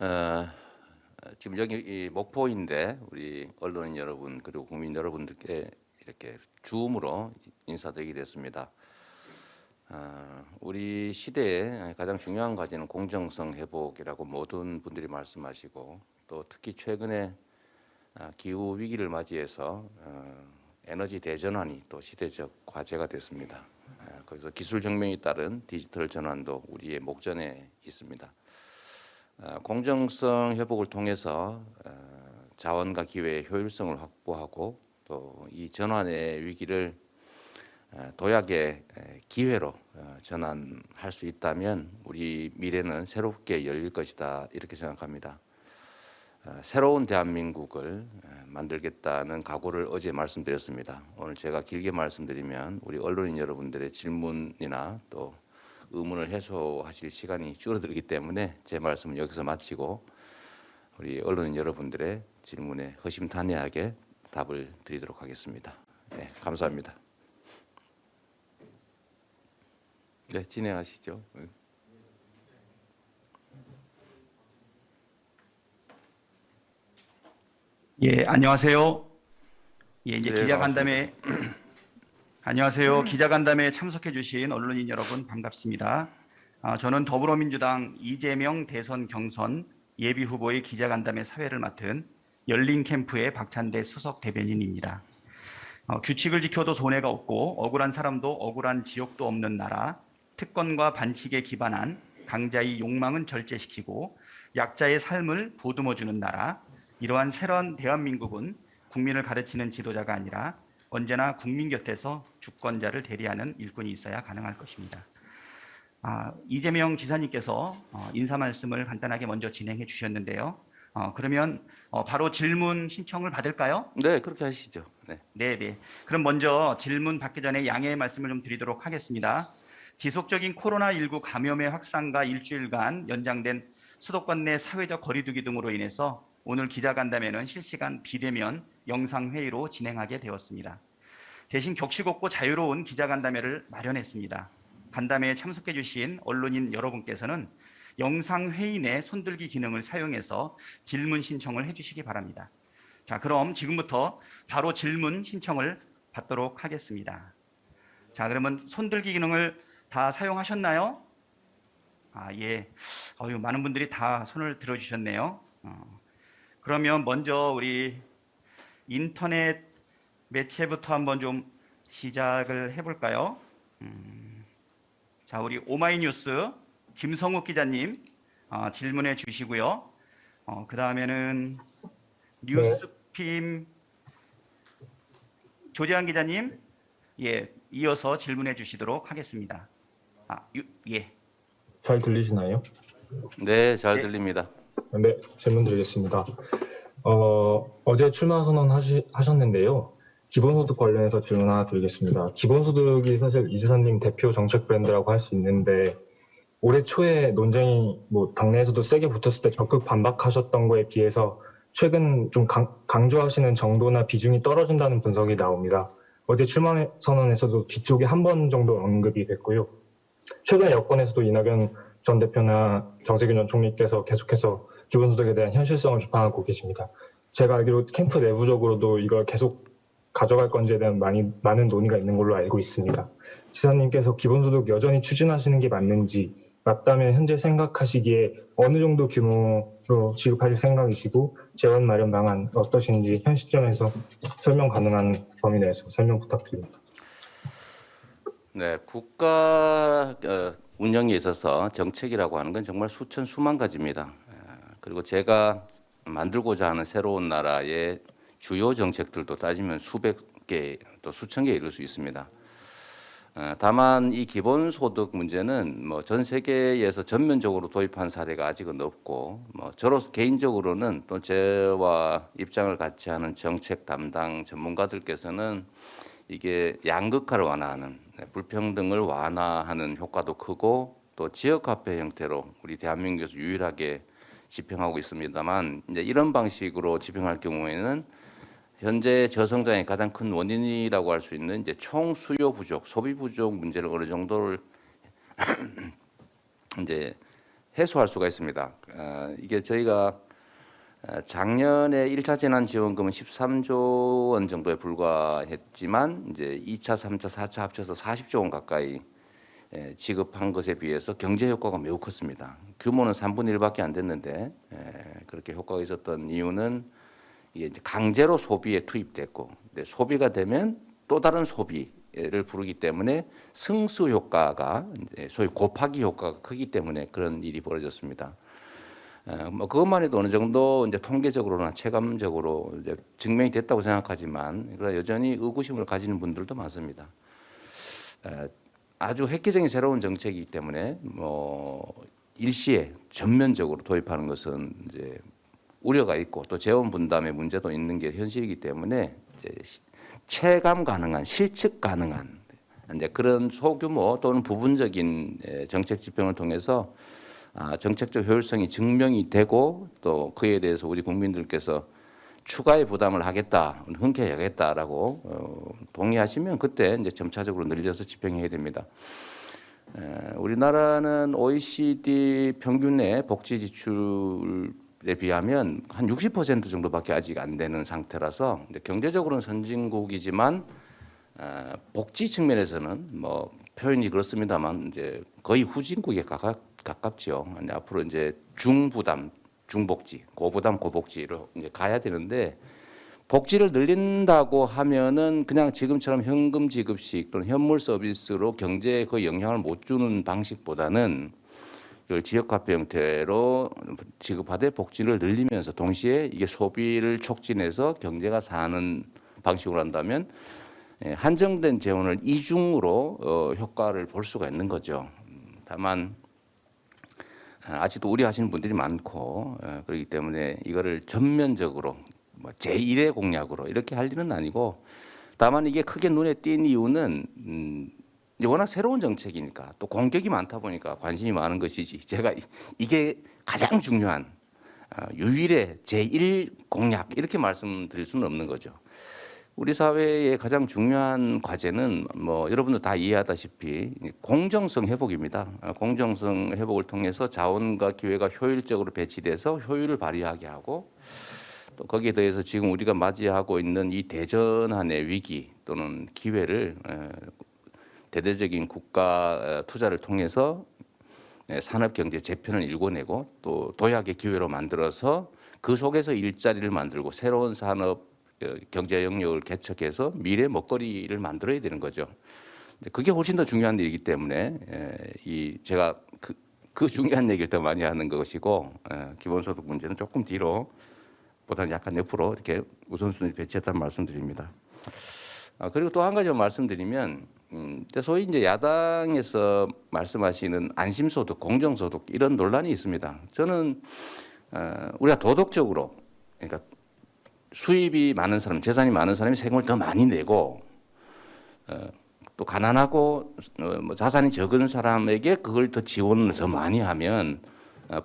어, 지금 여기 이 목포인데 우리 언론인 여러분 그리고 국민 여러분들께 이렇게 줌으로 인사드리게 됐습니다. 우리 시대의 가장 중요한 과제는 공정성 회복이라고 모든 분들이 말씀하시고 또 특히 최근에 기후 위기를 맞이해서 에너지 대전환이 또 시대적 과제가 됐습니다. 그래서 기술 혁명에 따른 디지털 전환도 우리의 목전에 있습니다. 공정성 회복을 통해서 자원과 기회의 효율성을 확보하고 또 이 전환의 위기를 도약의 기회로 전환할 수 있다면 우리 미래는 새롭게 열릴 것이다 이렇게 생각합니다. 새로운 대한민국을 만들겠다는 각오를 어제 말씀드렸습니다. 오늘 제가 길게 말씀드리면 우리 언론인 여러분들의 질문이나 또 의문을 해소하실 시간이 줄어들기 때문에 제 말씀은 여기서 마치고 우리 언론인 여러분들의 질문에 허심탄회하게 답을 드리도록 하겠습니다. 네, 감사합니다. 네, 진행하시죠. 예, 안녕하세요. 예, 이제 네, 기자간담회 안녕하세요. 기자간담회에 참석해 주신 언론인 여러분 반갑습니다. 저는 더불어민주당 이재명 대선 경선 예비 후보의 기자간담회 사회를 맡은 열린캠프의 박찬대 수석 대변인입니다. 규칙을 지켜도 손해가 없고 억울한 사람도 억울한 지옥도 없는 나라, 특권과 반칙에 기반한 강자의 욕망은 절제시키고 약자의 삶을 보듬어주는 나라, 이러한 새로운 대한민국은 국민을 가르치는 지도자가 아니라 언제나 국민 곁에서 주권자를 대리하는 일꾼이 있어야 가능할 것입니다. 이재명 지사님께서 인사 말씀을 간단하게 먼저 진행해 주셨는데요. 그러면 바로 질문 신청을 받을까요? 네, 그렇게 하시죠. 네. 네. 그럼 먼저 질문 받기 전에 양해의 말씀을 좀 드리도록 하겠습니다. 지속적인 코로나19 감염의 확산과 일주일간 연장된 수도권 내 사회적 거리두기 등으로 인해서 오늘 기자간담회는 실시간 비대면 영상회의로 진행하게 되었습니다. 대신 격식 없고 자유로운 기자간담회를 마련했습니다. 간담회에 참석해 주신 언론인 여러분께서는 영상회의 내 손들기 기능을 사용해서 질문 신청을 해주시기 바랍니다. 자, 그럼 지금부터 바로 질문 신청을 받도록 하겠습니다. 자, 그러면 손들기 기능을 다 사용하셨나요? 예. 많은 분들이 다 손을 들어주셨네요. 그러면 먼저 우리 인터넷 매체부터 한번 좀 시작을 해볼까요? 자, 우리 오마이뉴스 김성욱 기자님 질문해 주시고요. 그 다음에는 뉴스핌 조재환 기자님, 예, 이어서 질문해 주시도록 하겠습니다. 예. 잘 들리시나요? 네, 잘 들립니다. 네, 질문 드리겠습니다. 어제 출마 선언하셨는데요. 기본소득 관련해서 질문 하나 드리겠습니다. 기본소득이 사실 이 지사님 대표 정책 브랜드라고 할 수 있는데 올해 초에 논쟁이 당내에서도 세게 붙었을 때 적극 반박하셨던 거에 비해서 최근 좀 강조하시는 정도나 비중이 떨어진다는 분석이 나옵니다. 어제 출마 선언에서도 뒤쪽에 한 번 정도 언급이 됐고요. 최근 여권에서도 이낙연 전 대표나 정세균 전 총리께서 계속해서 기본소득에 대한 현실성을 비판하고 계십니다. 제가 알기로 캠프 내부적으로도 이걸 계속 가져갈 건지에 대한 많은 논의가 있는 걸로 알고 있습니다. 지사님께서 기본소득 여전히 추진하시는 게 맞는지, 맞다면 현재 생각하시기에 어느 정도 규모로 지급하실 생각이시고 재원 마련 방안 어떠신지 현 시점에서 설명 가능한 범위 내에서 설명 부탁드립니다. 네, 국가 운영에 있어서 정책이라고 하는 건 정말 수천 수만 가지입니다. 그리고 제가 만들고자 하는 새로운 나라의 주요 정책들도 따지면 수백 개 또 수천 개에 이를 수 있습니다. 다만 이 기본소득 문제는 전 세계에서 전면적으로 도입한 사례가 아직은 없고 저로서 개인적으로는 또 저와 입장을 같이 하는 정책 담당 전문가들께서는 이게 양극화를 완화하는, 불평등을 완화하는 효과도 크고 또 지역화폐 형태로 우리 대한민국에서 유일하게 집행하고 있습니다만 이제 이런 방식으로 집행할 경우에는 현재 저성장의 가장 큰 원인이라고 할 수 있는 이제 총 수요 부족, 소비 부족 문제를 어느 정도를 이제 해소할 수가 있습니다. 이게 저희가 작년에 1차 재난지원금은 13조 원 정도에 불과했지만 이제 2차, 3차, 4차 합쳐서 40조 원 가까이 지급한 것에 비해서 경제 효과가 매우 컸습니다. 규모는 3분의 1밖에 안 됐는데 그렇게 효과가 있었던 이유는 이게 이제 강제로 소비에 투입됐고 소비가 되면 또 다른 소비를 부르기 때문에 승수 효과가 이제 소위 곱하기 효과가 크기 때문에 그런 일이 벌어졌습니다. 뭐 그것만 해도 어느 정도 이제 통계적으로나 체감적으로 이제 증명이 됐다고 생각하지만 그러나 여전히 의구심을 가지는 분들도 많습니다. 아주 획기적인 새로운 정책이기 때문에 뭐 일시에 전면적으로 도입하는 것은 이제 우려가 있고 또 재원 분담의 문제도 있는 게 현실이기 때문에 이제 체감 가능한 실측 가능한 이제 그런 소규모 또는 부분적인 정책 집행을 통해서 정책적 효율성이 증명이 되고 또 그에 대해서 우리 국민들께서 추가의 부담을 하겠다, 흔쾌히 하겠다라고 동의하시면 그때 이제 점차적으로 늘려서 집행해야 됩니다. 우리나라는 OECD 평균의 복지 지출에 비하면 한 60% 정도밖에 아직 안 되는 상태라서 이제 경제적으로는 선진국이지만 복지 측면에서는 뭐 표현이 그렇습니다만 이제 거의 후진국에 가깝죠. 앞으로 이제 중부담 중복지, 고부담 고복지로 이제 가야 되는데 복지를 늘린다고 하면은 그냥 지금처럼 현금 지급식 또는 현물 서비스로 경제에 거의 영향을 못 주는 방식보다는 이걸 지역화폐 형태로 지급하되 복지를 늘리면서 동시에 이게 소비를 촉진해서 경제가 사는 방식으로 한다면 한정된 재원을 이중으로 효과를 볼 수가 있는 거죠. 다만 아직도 우려하시는 분들이 많고 그렇기 때문에 이거를 전면적으로 뭐 제1의 공약으로 이렇게 할 일은 아니고 다만 이게 크게 눈에 띈 이유는 워낙 새로운 정책이니까 또 공격이 많다 보니까 관심이 많은 것이지 제가 이게 가장 중요한 유일의 제1 공약 이렇게 말씀드릴 수는 없는 거죠. 우리 사회의 가장 중요한 과제는 뭐 여러분도 다 이해하다시피 공정성 회복입니다. 공정성 회복을 통해서 자원과 기회가 효율적으로 배치돼서 효율을 발휘하게 하고 또 거기에 더해서 지금 우리가 맞이하고 있는 이 대전환의 위기 또는 기회를 대대적인 국가 투자를 통해서 산업 경제 재편을 일궈내고 또 도약의 기회로 만들어서 그 속에서 일자리를 만들고 새로운 산업 경제 영역을 개척해서 미래 먹거리를 만들어야 되는 거죠. 그게 훨씬 더 중요한 일이기 때문에 제가 그 중요한 얘기를 더 많이 하는 것이고 기본소득 문제는 조금 뒤로 보다는 약간 옆으로 이렇게 우선순위 배치했다는 말씀드립니다. 그리고 또 한 가지 말씀드리면 소위 이제 야당에서 말씀하시는 안심소득, 공정소득 이런 논란이 있습니다. 저는 우리가 도덕적으로 그러니까 수입이 많은 사람, 재산이 많은 사람이 세금을 더 많이 내고 또 가난하고 뭐 자산이 적은 사람에게 그걸 더 지원을 더 많이 하면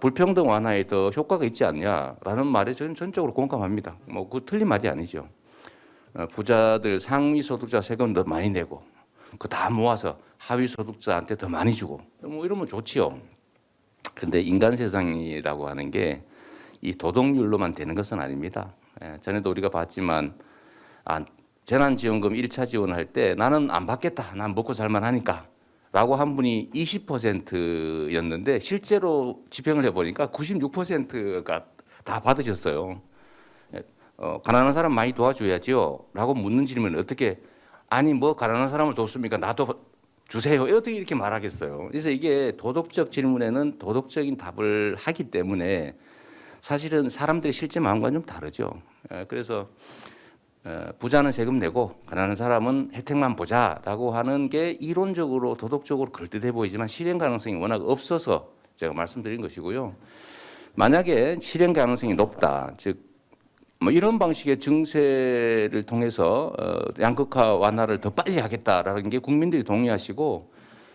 불평등 완화에 더 효과가 있지 않냐라는 말에 저는 전적으로 공감합니다. 뭐 그 틀린 말이 아니죠. 부자들 상위 소득자 세금 더 많이 내고 그 다 모아서 하위 소득자한테 더 많이 주고 뭐 이러면 좋지요. 그런데 인간 세상이라고 하는 게 이 도덕률로만 되는 것은 아닙니다. 전에도 우리가 봤지만 재난지원금 1차 지원할 때 나는 안 받겠다. 난 먹고 살만 하니까 라고 한 분이 20%였는데 실제로 집행을 해보니까 96%가 다 받으셨어요. 가난한 사람 많이 도와줘야지요 라고 묻는 질문은 어떻게 아니 뭐 가난한 사람을 돕습니까? 나도 주세요. 어떻게 이렇게 말하겠어요. 그래서 이게 도덕적 질문에는 도덕적인 답을 하기 때문에 사실은 사람들의 실제 마음과는 좀 다르죠. 그래서 부자는 세금 내고 가난한 사람은 혜택만 보자라고 하는 게 이론적으로 도덕적으로 그럴듯해 보이지만 실행 가능성이 워낙 없어서 제가 말씀드린 것이고요. 만약에 실행 가능성이 높다, 즉 뭐 이런 방식의 증세를 통해서 양극화 완화를 더 빨리 하겠다라는 게 국민들이 동의하시고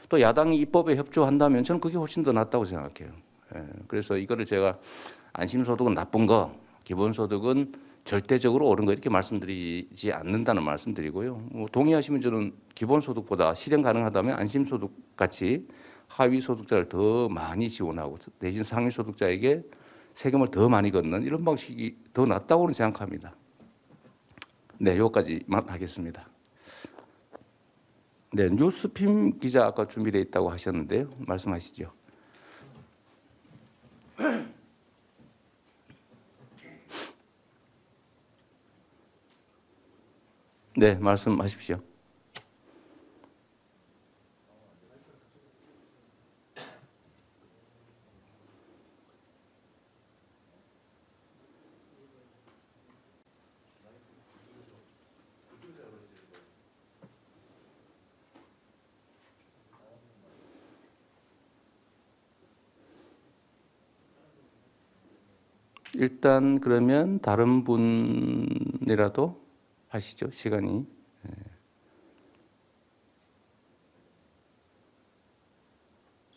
또 야당이 입법에 협조한다면 저는 그게 훨씬 더 낫다고 생각해요. 그래서 이거를 제가 안심소득은 나쁜 거, 기본소득은 절대적으로 옳은 거 이렇게 말씀드리지 않는다는 말씀드리고요. 뭐 동의하시면 저는 기본소득보다 실행 가능하다면 안심소득 같이 하위 소득자를 더 많이 지원하고 대신 상위 소득자에게 세금을 더 많이 걷는 이런 방식이 더 낫다고는 생각합니다. 네, 여기까지만 하겠습니다. 네, 뉴스핌 기자 아까 준비되어 있다고 하셨는데요. 말씀하시죠. 네, 말씀하십시오. 일단 그러면 다른 분이라도 하시죠. 시간이.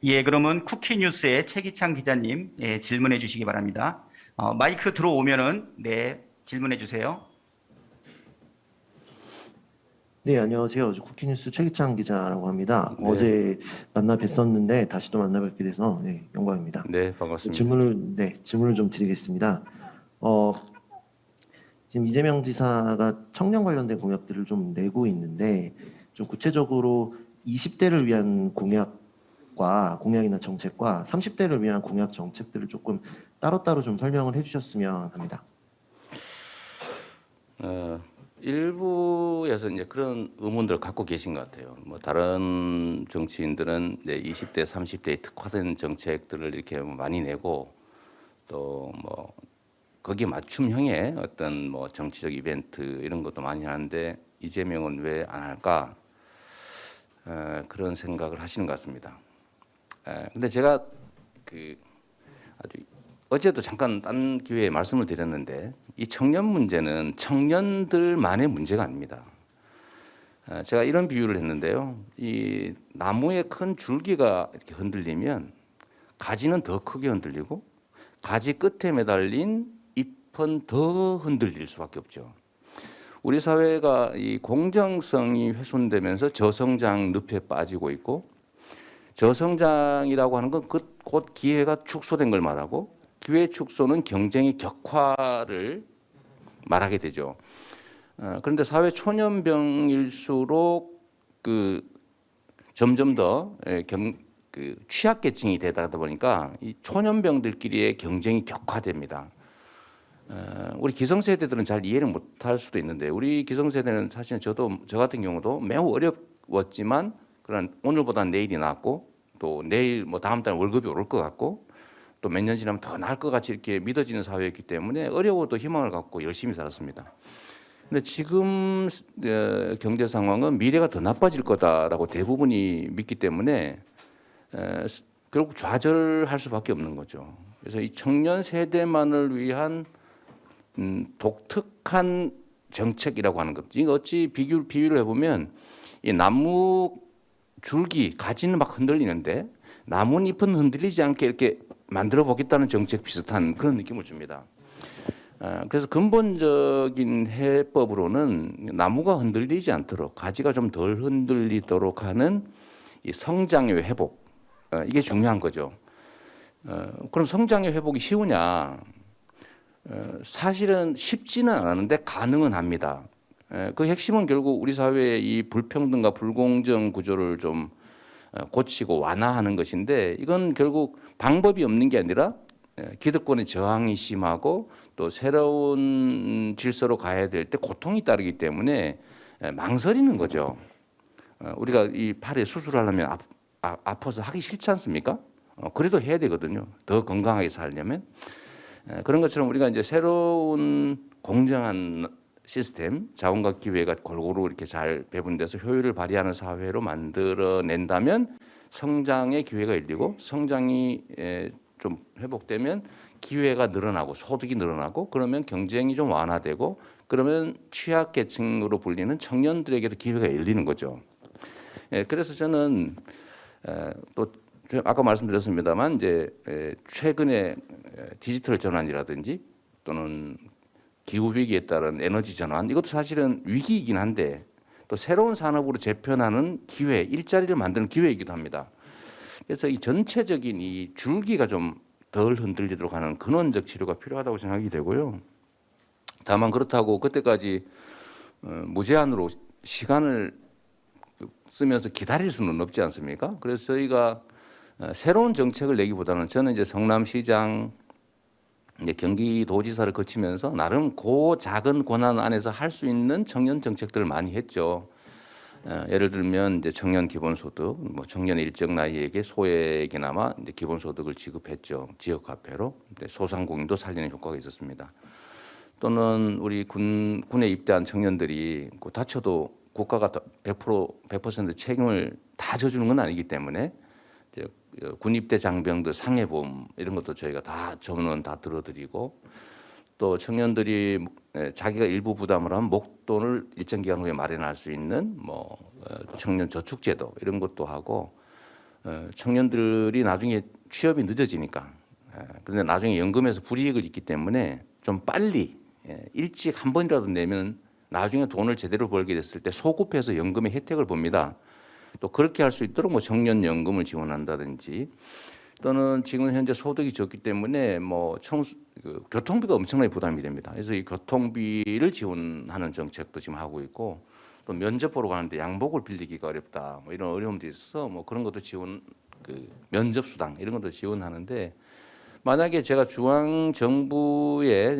예, 그러면 쿠키뉴스의 최기창 기자님 질문해 주시기 바랍니다. 마이크 들어오면은 네, 질문해 주세요. 네, 안녕하세요. 저 쿠키뉴스 최기창 기자라고 합니다. 네. 어제 만나 뵀었는데 다시 또 만나 뵙게 돼서 네, 영광입니다. 네, 반갑습니다. 질문을 좀 드리겠습니다. 지금 이재명 지사가 청년 관련된 공약들을 좀 내고 있는데 좀 구체적으로 20대를 위한 공약이나 정책과 30대를 위한 공약 정책들을 조금 따로따로 좀 설명을 해주셨으면 합니다. 일부에서 이제 그런 의문들을 갖고 계신 것 같아요. 뭐 다른 정치인들은 이제 20대, 30대에 특화된 정책들을 이렇게 많이 내고 또 뭐 거기에 맞춤형의 어떤 뭐 정치적 이벤트 이런 것도 많이 하는데 이재명은 왜 안 할까? 그런 생각을 하시는 것 같습니다. 근데 제가 아주 어제도 잠깐 딴 기회에 말씀을 드렸는데 이 청년 문제는 청년들만의 문제가 아닙니다. 제가 이런 비유를 했는데요. 이 나무의 큰 줄기가 이렇게 흔들리면 가지는 더 크게 흔들리고 가지 끝에 매달린 잎은 더 흔들릴 수밖에 없죠. 우리 사회가 이 공정성이 훼손되면서 저성장 늪에 빠지고 있고 저성장이라고 하는 건 곧 기회가 축소된 걸 말하고 기회 축소는 경쟁의 격화를 말하게 되죠. 그런데 사회 초년병일수록 점점 더 취약계층이 되다 보니까 이 초년병들끼리의 경쟁이 격화됩니다. 우리 기성세대들은 잘 이해를 못할 수도 있는데 우리 기성세대는 사실 저 같은 경우도 매우 어려웠지만 그런 오늘보다 내일이 낫고 또 내일 뭐 다음 달 월급이 오를 것 같고 또 몇 년 지나면 더 나을 것 같이 이렇게 믿어지는 사회였기 때문에 어려워도 희망을 갖고 열심히 살았습니다. 근데 지금 경제 상황은 미래가 더 나빠질 거다라고 대부분이 믿기 때문에 결국 좌절할 수밖에 없는 거죠. 그래서 이 청년 세대만을 위한 독특한 정책이라고 하는 것. 이거 어찌 비유를 해보면 이 나무 줄기 가지는 막 흔들리는데 나뭇잎은 흔들리지 않게 이렇게 만들어 보겠다는 정책 비슷한 그런 느낌을 줍니다. 그래서 근본적인 해법으로는 나무가 흔들리지 않도록 가지가 좀 덜 흔들리도록 하는 이 성장의 회복 이게 중요한 거죠. 그럼 성장의 회복이 쉬우냐? 사실은 쉽지는 않은데 가능은 합니다. 그 핵심은 결국 우리 사회의 이 불평등과 불공정 구조를 좀 고치고 완화하는 것인데 이건 결국 방법이 없는 게 아니라 기득권의 저항이 심하고 또 새로운 질서로 가야 될 때 고통이 따르기 때문에 망설이는 거죠. 우리가 이 팔에 수술하려면 아파서 하기 싫지 않습니까? 그래도 해야 되거든요. 더 건강하게 살려면. 그런 것처럼 우리가 이제 새로운 공정한 시스템, 자원과 기회가 골고루 이렇게 잘 배분돼서 효율을 발휘하는 사회로 만들어낸다면 성장의 기회가 열리고 성장이 좀 회복되면 기회가 늘어나고 소득이 늘어나고 그러면 경쟁이 좀 완화되고 그러면 취약계층으로 불리는 청년들에게도 기회가 열리는 거죠. 그래서 저는 또 아까 말씀드렸습니다만 이제 최근에 디지털 전환이라든지 또는 기후 위기에 따른 에너지 전환 이것도 사실은 위기이긴 한데 또 새로운 산업으로 재편하는 기회, 일자리를 만드는 기회이기도 합니다. 그래서 이 전체적인 이 줄기가 좀 덜 흔들리도록 하는 근원적 치료가 필요하다고 생각이 되고요. 다만 그렇다고 그때까지 무제한으로 시간을 쓰면서 기다릴 수는 없지 않습니까? 그래서 저희가 새로운 정책을 내기보다는 저는 이제 성남시장, 이제 경기도지사를 거치면서 나름 그 작은 권한 안에서 할 수 있는 청년 정책들을 많이 했죠. 예를 들면 이제 청년 기본소득, 뭐 청년 일정 나이에게 소액이나마 이제 기본소득을 지급했죠. 지역 화폐로 소상공인도 살리는 효과가 있었습니다. 또는 우리 군에 입대한 청년들이 다쳐도 국가가 100% 책임을 다 져주는 건 아니기 때문에 이제 군 입대 장병들 상해보험 이런 것도 저희가 다 전원 다 들어드리고 또 청년들이 자기가 일부 부담을 하면 목돈을 일정 기간 후에 마련할 수 있는 뭐 청년 저축제도 이런 것도 하고 청년들이 나중에 취업이 늦어지니까 그런데 나중에 연금에서 불이익을 입기 때문에 좀 빨리 일찍 한 번이라도 내면 나중에 돈을 제대로 벌게 됐을 때 소급해서 연금의 혜택을 봅니다. 또 그렇게 할 수 있도록 뭐 청년연금을 지원한다든지 또는 지금 현재 소득이 적기 때문에 뭐 교통비가 엄청나게 부담이 됩니다. 그래서 이 교통비를 지원하는 정책도 지금 하고 있고 또 면접 보러 가는데 양복을 빌리기가 어렵다. 뭐 이런 어려움도 있어서 뭐 그런 것도 지원 면접 수당 이런 것도 지원하는데 만약에 제가 중앙 정부의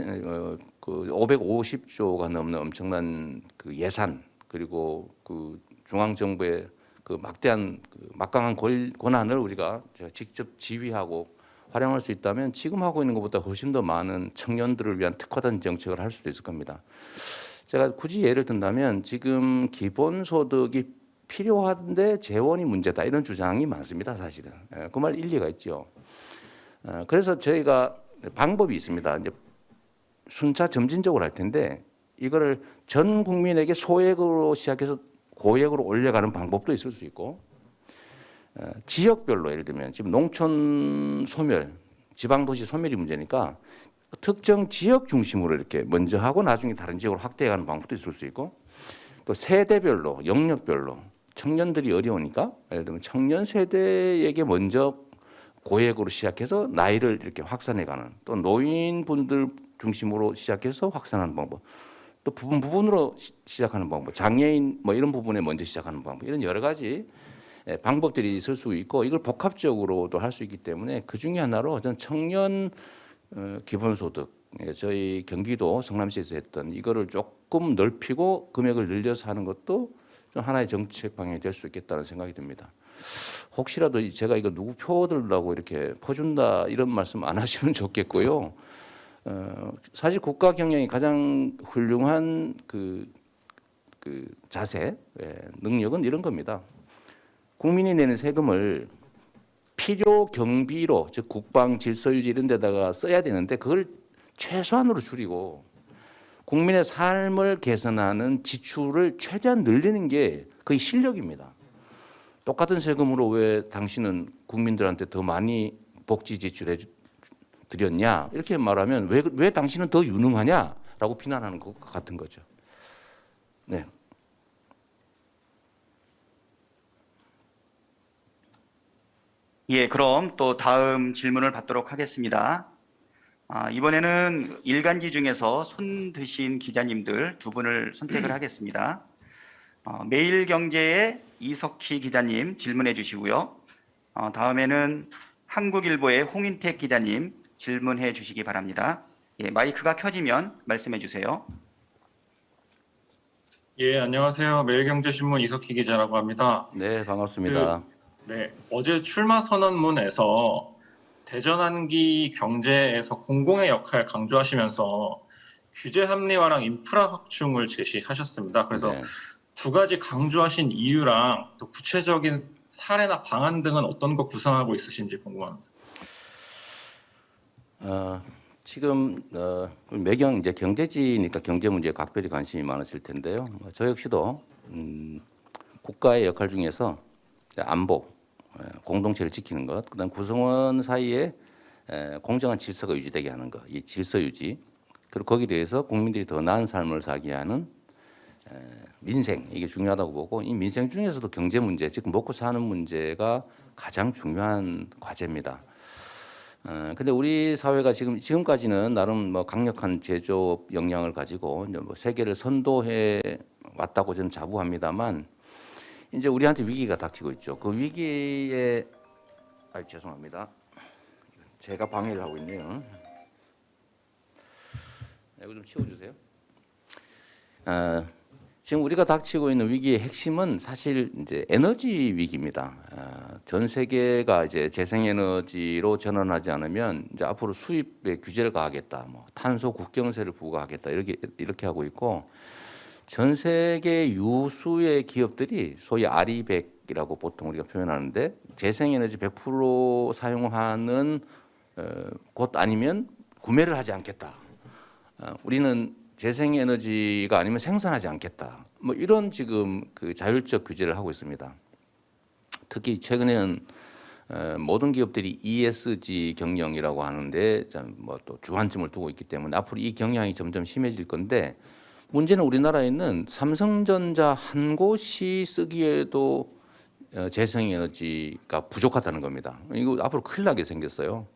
그 550조가 넘는 엄청난 그 예산 그리고 그 중앙 정부의 그 막대한 막강한 권한을 우리가 직접 지휘하고 활용할 수 있다면 지금 하고 있는 것보다 훨씬 더 많은 청년들을 위한 특화된 정책을 할 수도 있을 겁니다. 제가 굳이 예를 든다면 지금 기본소득이 필요한데 재원이 문제다 이런 주장이 많습니다. 사실은 그 말 일리가 있죠. 그래서 저희가 방법이 있습니다. 이제 순차 점진적으로 할 텐데 이거를 전 국민에게 소액으로 시작해서 고액으로 올려가는 방법도 있을 수 있고 지역별로 예를 들면 지금 농촌 소멸, 지방도시 소멸이 문제니까 특정 지역 중심으로 이렇게 먼저 하고 나중에 다른 지역으로 확대해가는 방법도 있을 수 있고 또 세대별로, 영역별로 청년들이 어려우니까 예를 들면 청년 세대에게 먼저 고액으로 시작해서 나이를 이렇게 확산해가는 또 노인분들 중심으로 시작해서 확산하는 방법 또 부분으로 시작하는 방법 장애인 뭐 이런 부분에 먼저 시작하는 방법 이런 여러 가지 방법들이 있을 수 있고 이걸 복합적으로도 할 수 있기 때문에 그 중에 하나로 저는 청년 기본소득 저희 경기도 성남시에서 했던 이거를 조금 넓히고 금액을 늘려서 하는 것도 좀 하나의 정책 방향이 될 수 있겠다는 생각이 듭니다. 혹시라도 제가 이거 누구 표 들라고 이렇게 퍼준다 이런 말씀 안 하시면 좋겠고요. 사실 국가 경영이 가장 훌륭한 그 자세, 능력은 이런 겁니다. 국민이 내는 세금을 필요 경비로 즉 국방, 질서 유지 이런 데다가 써야 되는데 그걸 최소한으로 줄이고 국민의 삶을 개선하는 지출을 최대한 늘리는 게 거의 실력입니다. 똑같은 세금으로 왜 당신은 국민들한테 더 많이 복지 지출해 드렸냐 이렇게 말하면 왜 당신은 더 유능하냐라고 비난하는 것 같은 거죠. 네. 예, 그럼 또 다음 질문을 받도록 하겠습니다. 이번에는 일간지 중에서 손 드신 기자님들 두 분을 선택을 하겠습니다. 매일경제의 이석희 기자님 질문해 주시고요. 다음에는 한국일보의 홍인택 기자님 질문해 주시기 바랍니다. 예, 마이크가 켜지면 말씀해 주세요. 예, 안녕하세요. 매일경제신문 이석희 기자라고 합니다. 네, 반갑습니다. 네, 어제 출마 선언문에서 대전환기 경제에서 공공의 역할 강조하시면서 규제 합리화랑 인프라 확충을 제시하셨습니다. 그래서 네. 두 가지 강조하신 이유랑 또 구체적인 사례나 방안 등은 어떤 거 구상하고 있으신지 궁금합니다. 지금 매경 이제 경제지니까 경제 문제에 각별히 관심이 많으실 텐데요. 저 역시도 국가의 역할 중에서 안보, 공동체를 지키는 것, 그다음 구성원 사이에 공정한 질서가 유지되게 하는 것, 이 질서 유지, 그리고 거기에 대해서 국민들이 더 나은 삶을 살게 하는 민생 이게 중요하다고 보고 이 민생 중에서도 경제 문제, 즉 먹고 사는 문제가 가장 중요한 과제입니다. 근데 우리 사회가 지금까지는 나름 뭐 강력한 제조업 역량을 가지고 이제 뭐 세계를 선도해 왔다고 저는 자부합니다만 이제 우리한테 위기가 닥치고 있죠. 그 위기에 죄송합니다. 제가 방해를 하고 있네요. 이거 좀 치워주세요. 지금 우리가 닥치고 있는 위기의 핵심은 사실 이제 에너지 위기입니다. 전 세계가 이제 재생에너지로 전환하지 않으면 이제 앞으로 수입에 규제를 가하겠다, 뭐 탄소 국경세를 부과하겠다 이렇게 하고 있고, 전 세계 유수의 기업들이 소위 아리백이라고 보통 우리가 표현하는데 재생에너지 100% 사용하는 곳 아니면 구매를 하지 않겠다. 우리는 재생에너지가 아니면 생산하지 않겠다. 뭐 이런 지금 그 자율적 규제를 하고 있습니다. 특히 최근에는 모든 기업들이 ESG 경영이라고 하는데 뭐 또 주안점을 두고 있기 때문에 앞으로 이 경향이 점점 심해질 건데, 문제는 우리나라에는 삼성전자 한 곳이 쓰기에도 재생에너지가 부족하다는 겁니다. 이거 앞으로 큰일 나게 생겼어요.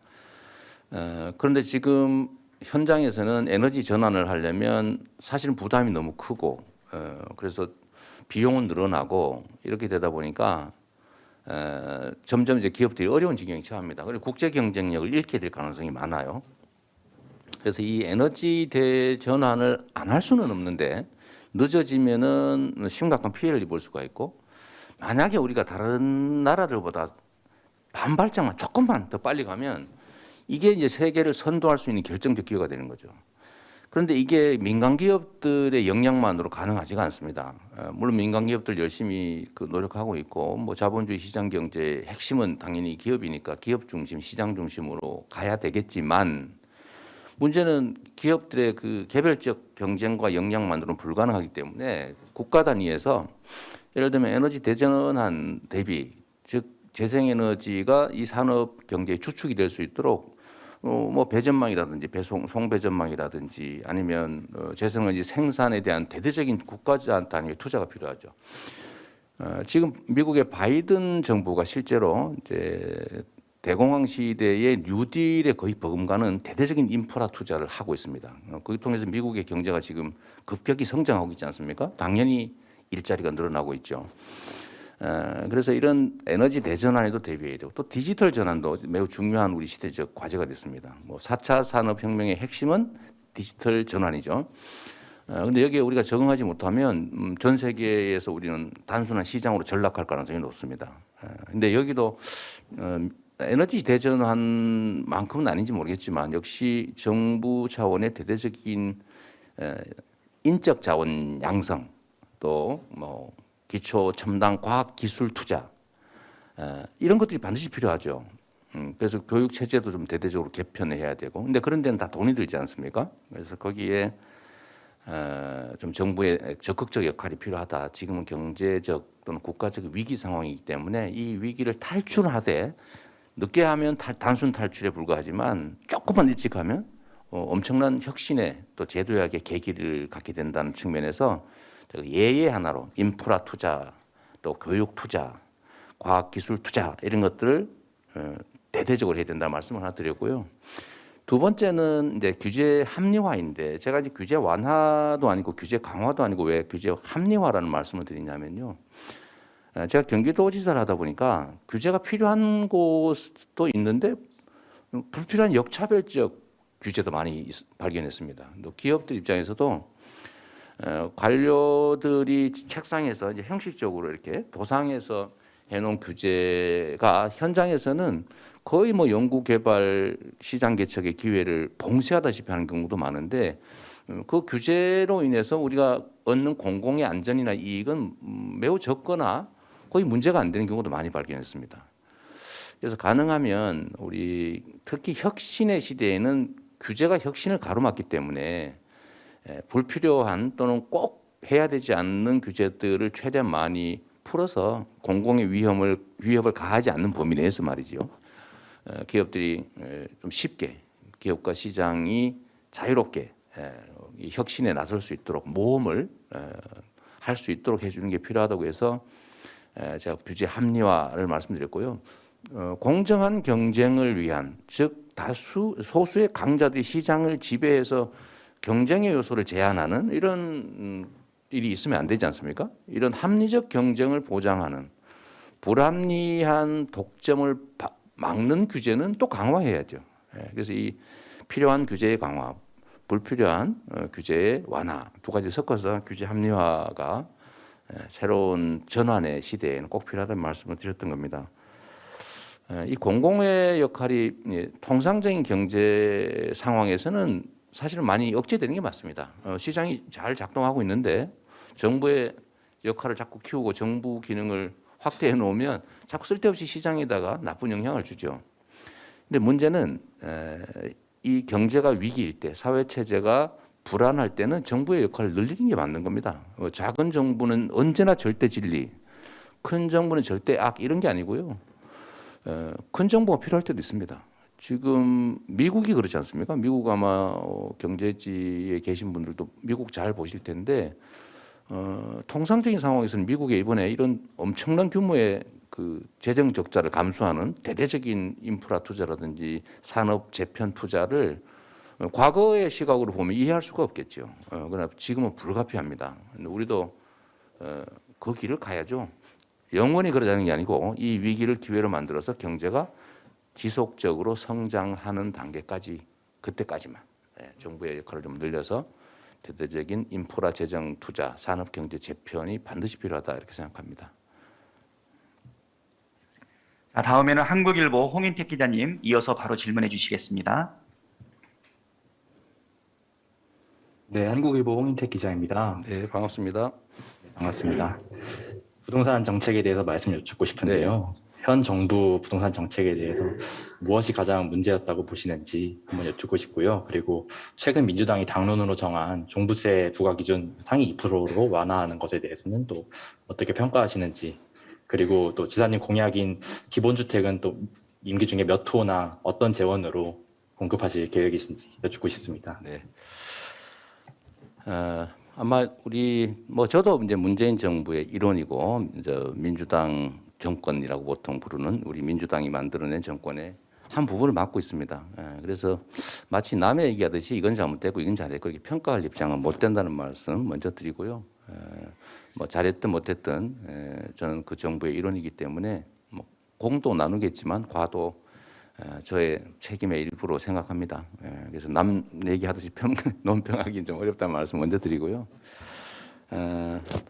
그런데 지금 현장에서는 에너지 전환을 하려면 사실은 부담이 너무 크고, 그래서 비용은 늘어나고 이렇게 되다 보니까 점점 이제 기업들이 어려운 지경에 처합니다. 그리고 국제 경쟁력을 잃게 될 가능성이 많아요. 그래서 이 에너지 대전환을 안 할 수는 없는데 늦어지면은 심각한 피해를 입을 수가 있고, 만약에 우리가 다른 나라들보다 반 발짝만 조금만 더 빨리 가면 이게 이제 세계를 선도할 수 있는 결정적 기회가 되는 거죠. 그런데 이게 민간 기업들의 역량만으로 가능하지가 않습니다. 물론 민간 기업들 열심히 노력하고 있고, 뭐 자본주의 시장 경제의 핵심은 당연히 기업이니까 기업 중심, 시장 중심으로 가야 되겠지만, 문제는 기업들의 그 개별적 경쟁과 역량만으로는 불가능하기 때문에 국가 단위에서 예를 들면 에너지 대전환 대비, 즉 재생에너지가 이 산업 경제의 주축이 될 수 있도록 뭐 배전망이라든지 송배전망이라든지 아니면 재생에너지 생산에 대한 대대적인 국가 단위의 투자가 필요하죠. 지금 미국의 바이든 정부가 실제로 이제 대공황 시대의 뉴딜에 거의 버금가는 대대적인 인프라 투자를 하고 있습니다. 거기 통해서 미국의 경제가 지금 급격히 성장하고 있지 않습니까? 당연히 일자리가 늘어나고 있죠. 그래서 이런 에너지 대전환에도 대비해야 되고, 또 디지털 전환도 매우 중요한 우리 시대적 과제가 됐습니다. 뭐 4차 산업혁명의 핵심은 디지털 전환이죠. 그런데 여기에 우리가 적응하지 못하면 전 세계에서 우리는 단순한 시장으로 전락할 가능성이 높습니다. 그런데 여기도 에너지 대전환만큼은 아닌지 모르겠지만 역시 정부 차원의 대대적인 인적 자원 양성, 또 뭐 기초 첨단 과학 기술 투자, 이런 것들이 반드시 필요하죠. 그래서 교육 체제도 좀 대대적으로 개편해야 되고, 근데 그런 데는 다 돈이 들지 않습니까? 그래서 거기에 좀 정부의 적극적 역할이 필요하다. 지금은 경제적 또는 국가적 위기 상황이기 때문에 이 위기를 탈출하되, 늦게 하면 단순 탈출에 불과하지만 조금만 일찍 하면 엄청난 혁신의 또 제도약의 계기를 갖게 된다는 측면에서 예의 하나로 인프라 투자, 또 교육 투자, 과학 기술 투자 이런 것들을 대대적으로 해야 된다는 말씀을 하나 드렸고요. 두 번째는 이제 규제 합리화인데, 제가 이제 규제 완화도 아니고 규제 강화도 아니고 왜 규제 합리화라는 말씀을 드리냐면요. 제가 경기도지사를 하다 보니까 규제가 필요한 곳도 있는데 불필요한 역차별적 규제도 많이 발견했습니다. 또 기업들 입장에서도 관료들이 책상에서 이제 형식적으로 이렇게 도상에서 해놓은 규제가 현장에서는 거의 뭐 연구개발 시장 개척의 기회를 봉쇄하다시피 하는 경우도 많은데, 그 규제로 인해서 우리가 얻는 공공의 안전이나 이익은 매우 적거나 거의 문제가 안 되는 경우도 많이 발견했습니다. 그래서 가능하면 우리 특히 혁신의 시대에는 규제가 혁신을 가로막기 때문에 불필요한 또는 꼭 해야 되지 않는 규제들을 최대한 많이 풀어서 공공의 위협을 가하지 않는 범위 내에서 말이죠. 기업들이 좀 쉽게, 기업과 시장이 자유롭게 이 혁신에 나설 수 있도록 모험을 할 수 있도록 해주는 게 필요하다고 해서 제가 규제 합리화를 말씀드렸고요. 공정한 경쟁을 위한, 즉 소수의 강자들이 시장을 지배해서 경쟁의 요소를 제한하는 이런 일이 있으면 안 되지 않습니까? 이런 합리적 경쟁을 보장하는 불합리한 독점을 막는 규제는 또 강화해야죠. 그래서 이 필요한 규제의 강화, 불필요한 규제의 완화 두 가지 섞어서 규제 합리화가 새로운 전환의 시대에는 꼭 필요하다는 말씀을 드렸던 겁니다. 이 공공의 역할이 통상적인 경제 상황에서는 사실은 많이 억제되는 게 맞습니다. 시장이 잘 작동하고 있는데 정부의 역할을 자꾸 키우고 정부 기능을 확대해 놓으면 자꾸 쓸데없이 시장에다가 나쁜 영향을 주죠. 근데 문제는 이 경제가 위기일 때, 사회 체제가 불안할 때는 정부의 역할을 늘리는 게 맞는 겁니다. 작은 정부는 언제나 절대 진리, 큰 정부는 절대 악 이런 게 아니고요. 큰 정부가 필요할 때도 있습니다. 지금 미국이 그렇지 않습니까? 미국 아마 경제지에 계신 분들도 미국 잘 보실 텐데 통상적인 상황에서는 미국에 이번에 이런 엄청난 규모의 그 재정 적자를 감수하는 대대적인 인프라 투자라든지 산업 재편 투자를 과거의 시각으로 보면 이해할 수가 없겠죠. 그러나 지금은 불가피합니다. 우리도 그 길을 가야죠. 영원히 그러자는 게 아니고 이 위기를 기회로 만들어서 경제가 지속적으로 성장하는 단계까지 그때까지만 정부의 역할을 좀 늘려서 대대적인 인프라 재정 투자, 산업 경제 재편이 반드시 필요하다 이렇게 생각합니다. 자, 다음에는 한국일보 홍인택 기자님 이어서 바로 질문해 주시겠습니다. 네, 한국일보 홍인택 기자입니다. 네, 반갑습니다. 반갑습니다. 부동산 정책에 대해서 말씀 여쭙고 싶은데요. 현 정부 부동산 정책에 대해서 무엇이 가장 문제였다고 보시는지 한번 여쭙고 싶고요. 그리고 최근 민주당이 당론으로 정한 종부세 부과 기준 상위 2%로 완화하는 것에 대해서는 또 어떻게 평가하시는지, 그리고 또 지사님 공약인 기본주택은 또 임기 중에 몇 호나 어떤 재원으로 공급하실 계획이신지 여쭙고 싶습니다. 네. 아마 저도 이제 문재인 정부의 일원이고 이제 민주당 정권이라고 보통 부르는 우리 민주당이 만들어낸 정권의 한 부분을 맡고 있습니다. 그래서 마치 남의 얘기하듯이 이건 잘못됐고 이건 잘했고 이렇게 평가할 입장은 못 된다는 말씀 먼저 드리고요. 잘했든 못했든 저는 그 정부의 일원이기 때문에 공도 나누겠지만 과도 저의 책임의 일부로 생각합니다. 그래서 남 얘기하듯이 논평하기는 좀 어렵다는 말씀 먼저 드리고요.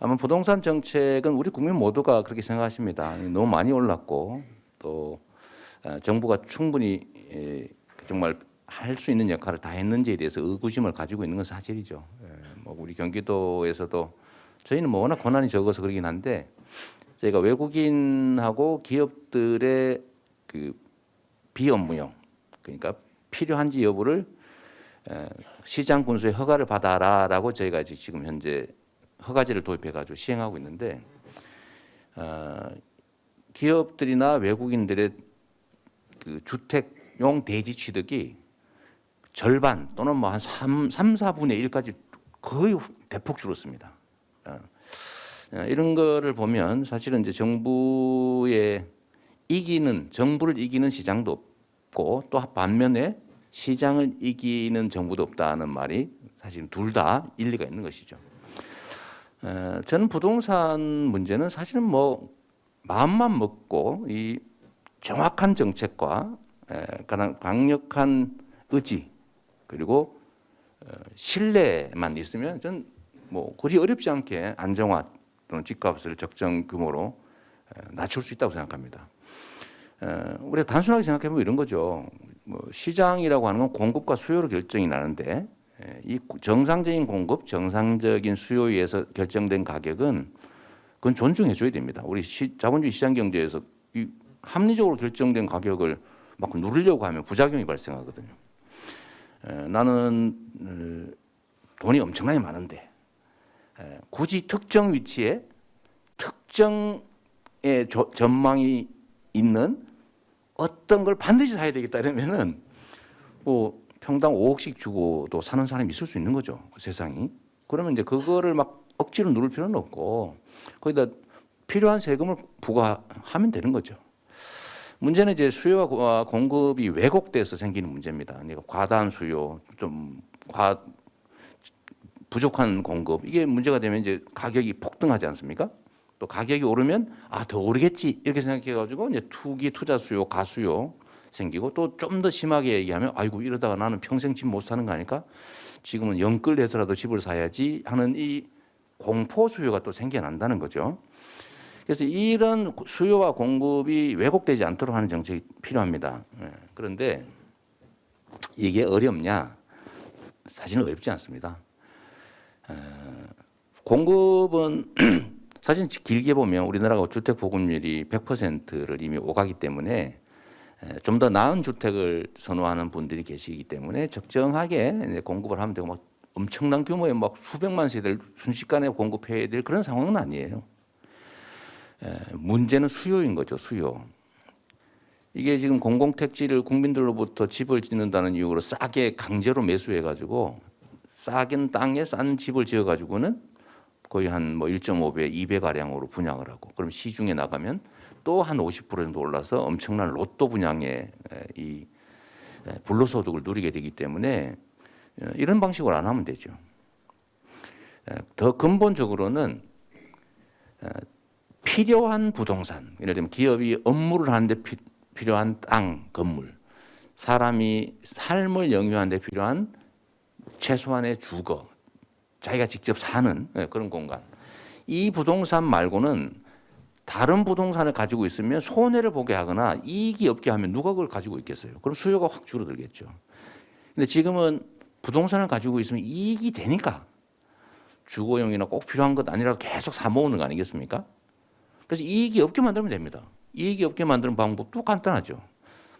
아마 부동산 정책은 우리 국민 모두가 그렇게 생각하십니다. 너무 많이 올랐고 또 정부가 충분히 정말 할 수 있는 역할을 다 했는지에 대해서 의구심을 가지고 있는 건 사실이죠. 우리 경기도에서도 저희는 워낙 권한이 적어서 그러긴 한데 저희가 외국인하고 기업들의 그 비업무용, 그러니까 필요한지 여부를 시장 군수의 허가를 받아라라고 저희가 지금 현재 허가제를 도입해가지고 시행하고 있는데 기업들이나 외국인들의 그 주택용 대지 취득이 절반 또는 뭐 한 4분의 1까지 거의 대폭 줄었습니다. 이런 거를 보면 사실은 이제 정부를 이기는 시장도 없고 또 반면에 시장을 이기는 정부도 없다는 말이 사실 둘 다 일리가 있는 것이죠. 저는 부동산 문제는 사실은 마음만 먹고 이 정확한 정책과 가장 강력한 의지 그리고 신뢰만 있으면 전 그리 어렵지 않게 안정화 또는 집값을 적정 규모로 낮출 수 있다고 생각합니다. 우리가 단순하게 생각해보면 이런 거죠. 시장이라고 하는 건 공급과 수요로 결정이 나는데 이 정상적인 공급, 정상적인 수요에 의해서 결정된 가격은 그건 존중해줘야 됩니다. 우리 자본주의 시장 경제에서 이 합리적으로 결정된 가격을 막 누르려고 하면 부작용이 발생하거든요. 나는 돈이 엄청나게 많은데 굳이 특정 위치에 특정의 전망이 있는 어떤 걸 반드시 사야 되겠다 이러면은 평당 5억씩 주고도 사는 사람이 있을 수 있는 거죠, 세상이. 그러면 이제 그거를 막 억지로 누를 필요는 없고 거기다 필요한 세금을 부과하면 되는 거죠. 문제는 이제 수요와 공급이 왜곡돼서 생기는 문제입니다. 그러니까 과다한 수요, 부족한 공급 이게 문제가 되면 이제 가격이 폭등하지 않습니까? 또 가격이 오르면 더 오르겠지 이렇게 생각해가지고 이제 투자 수요, 가수요 생기고 또 좀 더 심하게 얘기하면 아이고 이러다가 나는 평생 집 못 사는 거 아닐까? 지금은 영끌 내서라도 집을 사야지 하는 이 공포 수요가 또 생겨난다는 거죠. 그래서 이런 수요와 공급이 왜곡되지 않도록 하는 정책이 필요합니다. 그런데 이게 어렵냐? 사실은 어렵지 않습니다. 공급은 사실 길게 보면 우리나라가 주택 보급률이 100%를 이미 오가기 때문에 좀 더 나은 주택을 선호하는 분들이 계시기 때문에 적정하게 공급을 하면 되고 막 엄청난 규모의 막 수백만 세대를 순식간에 공급해야 될 그런 상황은 아니에요. 문제는 수요인 거죠, 수요. 이게 지금 공공택지를 국민들로부터 집을 짓는다는 이유로 싸게 강제로 매수해가지고 싸긴 땅에 싼 집을 지어가지고는 거의 한 뭐 1.5배, 2배 가량으로 분양을 하고, 그럼 시중에 나가면 또 한 50% 정도 올라서 엄청난 로또 분양의 이 불로소득을 누리게 되기 때문에 이런 방식으로 안 하면 되죠. 더 근본적으로는 필요한 부동산, 예를 들면 기업이 업무를 하는데 필요한 땅, 건물, 사람이 삶을 영위하는 데 필요한 최소한의 주거, 자기가 직접 사는 그런 공간. 이 부동산 말고는 다른 부동산을 가지고 있으면 손해를 보게 하거나 이익이 없게 하면 누가 그걸 가지고 있겠어요? 그럼 수요가 확 줄어들겠죠. 근데 지금은 부동산을 가지고 있으면 이익이 되니까 주거용이나 꼭 필요한 것 아니라도 계속 사 모으는 거 아니겠습니까? 그래서 이익이 없게 만들면 됩니다. 이익이 없게 만드는 방법도 간단하죠.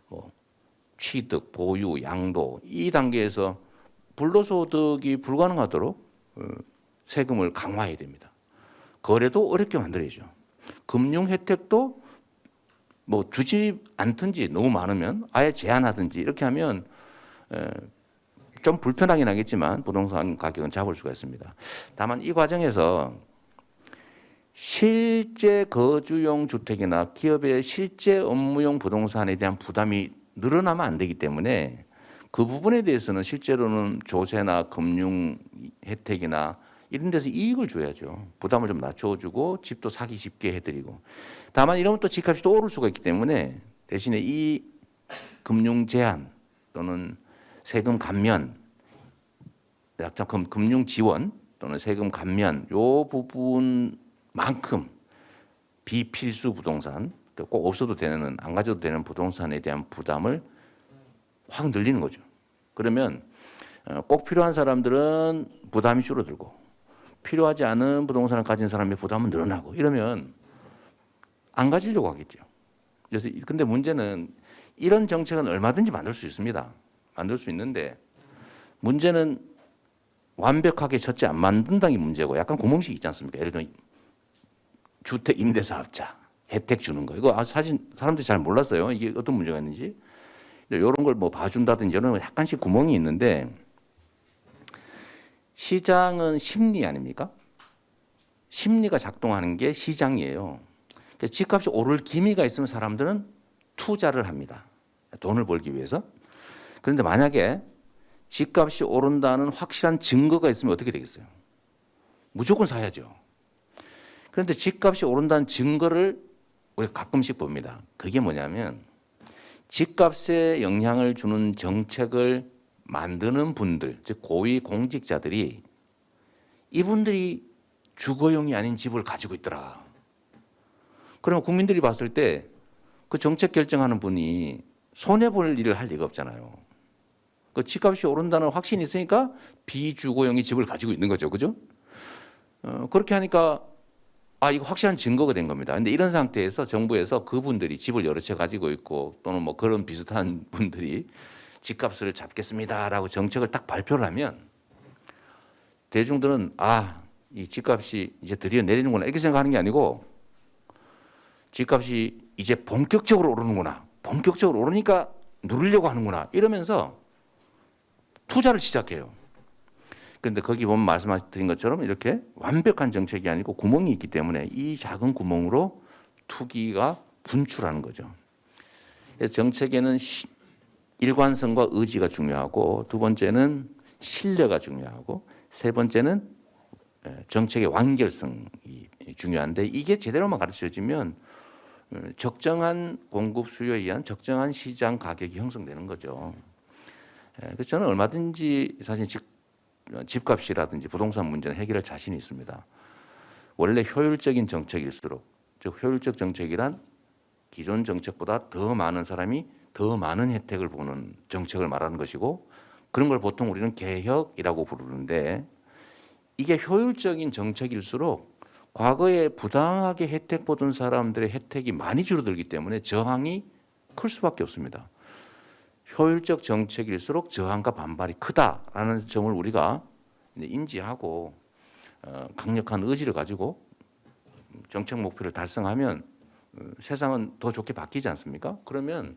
뭐 취득, 보유, 양도 이 단계에서 불로소득이 불가능하도록 세금을 강화해야 됩니다. 거래도 어렵게 만들어야죠. 금융 혜택도 뭐 주지 않든지 너무 많으면 아예 제한하든지 이렇게 하면 좀 불편하긴 하겠지만 부동산 가격은 잡을 수가 있습니다. 다만 이 과정에서 실제 거주용 주택이나 기업의 실제 업무용 부동산에 대한 부담이 늘어나면 안 되기 때문에 그 부분에 대해서는 실제로는 조세나 금융 혜택이나 이런 데서 이익을 줘야죠. 부담을 좀 낮춰주고 집도 사기 쉽게 해드리고. 다만 이러면 또 집값이 또 오를 수가 있기 때문에 대신에 이 금융 제한 또는 세금 감면, 금융 지원 또는 세금 감면 요 부분만큼 비필수 부동산, 꼭 없어도 되는, 안 가져도 되는 부동산에 대한 부담을 확 늘리는 거죠. 그러면 꼭 필요한 사람들은 부담이 줄어들고 필요하지 않은 부동산을 가진 사람의 부담은 늘어나고 이러면 안 가지려고 하겠죠. 그래서 근데 문제는 이런 정책은 얼마든지 만들 수 있습니다. 만들 수 있는데 문제는 완벽하게 첫째 안 만든다는 게 문제고 약간 구멍식 있지 않습니까? 예를 들면 주택 임대사업자 혜택 주는 거 이거 사실 사람들이 잘 몰랐어요. 이게 어떤 문제가 있는지. 이런 걸 뭐 봐준다든지 이런 건 약간씩 구멍이 있는데 시장은 심리 아닙니까? 심리가 작동하는 게 시장이에요. 그래서 집값이 오를 기미가 있으면 사람들은 투자를 합니다. 돈을 벌기 위해서. 그런데 만약에 집값이 오른다는 확실한 증거가 있으면 어떻게 되겠어요? 무조건 사야죠. 그런데 집값이 오른다는 증거를 우리가 가끔씩 봅니다. 그게 뭐냐면 집값에 영향을 주는 정책을 만드는 분들, 즉 고위 공직자들이 이분들이 주거용이 아닌 집을 가지고 있더라. 그러면 국민들이 봤을 때 그 정책 결정하는 분이 손해볼 일을 할 리가 없잖아요. 그 집값이 오른다는 확신이 있으니까 비주거용이 집을 가지고 있는 거죠. 그죠? 그렇게 하니까 이거 확실한 증거가 된 겁니다. 근데 이런 상태에서 정부에서 그분들이 집을 여러 채 가지고 있고 또는 뭐 그런 비슷한 분들이 집값을 잡겠습니다라고 정책을 딱 발표를 하면 대중들은 이 집값이 이제 드디어 내리는구나 이렇게 생각하는 게 아니고 집값이 이제 본격적으로 오르는구나. 본격적으로 오르니까 누르려고 하는구나. 이러면서 투자를 시작해요. 그런데 거기 보면 말씀드린 것처럼 이렇게 완벽한 정책이 아니고 구멍이 있기 때문에 이 작은 구멍으로 투기가 분출하는 거죠. 그래서 정책에는 일관성과 의지가 중요하고 두 번째는 신뢰가 중요하고 세 번째는 정책의 완결성이 중요한데 이게 제대로만 가르쳐지면 적정한 공급 수요에 의한 적정한 시장 가격이 형성되는 거죠. 그래서 저는 얼마든지 사실 집값이라든지 부동산 문제는 해결할 자신이 있습니다. 원래 효율적인 정책일수록 즉 효율적 정책이란 기존 정책보다 더 많은 사람이 더 많은 혜택을 보는 정책을 말하는 것이고 그런 걸 보통 우리는 개혁이라고 부르는데 이게 효율적인 정책일수록 과거에 부당하게 혜택 보던 사람들의 혜택이 많이 줄어들기 때문에 저항이 클 수밖에 없습니다. 효율적 정책일수록 저항과 반발이 크다라는 점을 우리가 인지하고 강력한 의지를 가지고 정책 목표를 달성하면 세상은 더 좋게 바뀌지 않습니까? 그러면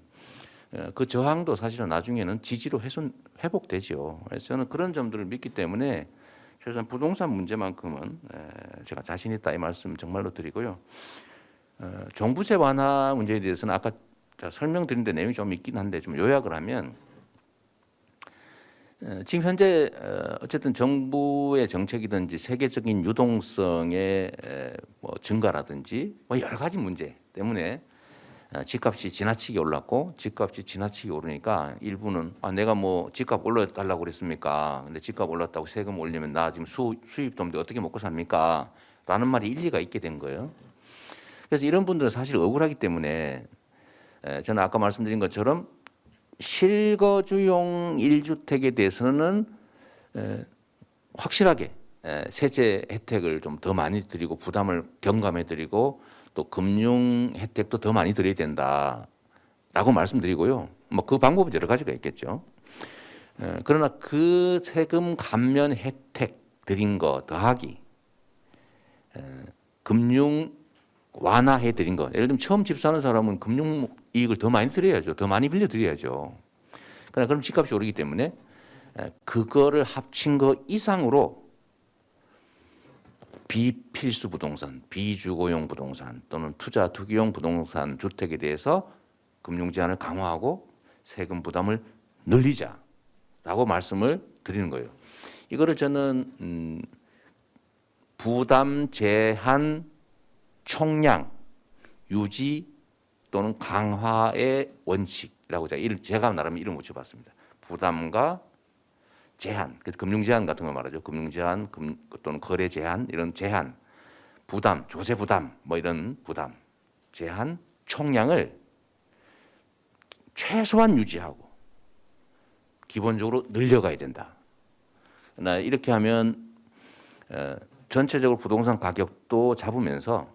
그 저항도 사실은 나중에는 지지로 회복되죠. 그래서 저는 그런 점들을 믿기 때문에 최소한 부동산 문제만큼은 제가 자신 있다 이 말씀 정말로 드리고요. 종부세 완화 문제에 대해서는 아까 제가 설명드린 데 내용이 좀 있긴 한데 좀 요약을 하면 지금 현재 어쨌든 정부의 정책이든지 세계적인 유동성의 뭐 증가라든지 뭐 여러 가지 문제 때문에 집값이 지나치게 올랐고 집값이 지나치게 오르니까 일부는 내가 뭐 집값 올려달라고 그랬습니까? 근데 집값 올랐다고 세금 올리면 나 지금 수입도 없는데 어떻게 먹고 삽니까? 라는 말이 일리가 있게 된 거예요. 그래서 이런 분들은 사실 억울하기 때문에 저는 아까 말씀드린 것처럼 실거주용 1주택에 대해서는 확실하게 세제 혜택을 좀 더 많이 드리고 부담을 경감해 드리고 또 금융 혜택도 더 많이 드려야 된다라고 말씀드리고요. 뭐 그 방법은 여러 가지가 있겠죠. 그러나 그 세금 감면 혜택 드린 거 더하기 금융 완화해 드린 거. 예를 들면 처음 집 사는 사람은 금융 이익을 더 많이 드려야죠. 더 많이 빌려 드려야죠. 그러나 그럼 집값이 오르기 때문에 그거를 합친 거 이상으로 비필수 부동산, 비주거용 부동산 또는 투자 투기용 부동산 주택에 대해서 금융 제한을 강화하고 세금 부담을 늘리자라고 말씀을 드리는 거예요. 이거를 저는 부담 제한 총량 유지 또는 강화의 원칙이라고 제가 나름 이름 붙여봤습니다. 부담과 제한, 금융 제한 같은 거 말하죠. 금융 제한 또는 거래 제한 이런 제한, 부담, 조세 부담 뭐 이런 부담, 제한 총량을 최소한 유지하고 기본적으로 늘려가야 된다. 이렇게 하면 전체적으로 부동산 가격도 잡으면서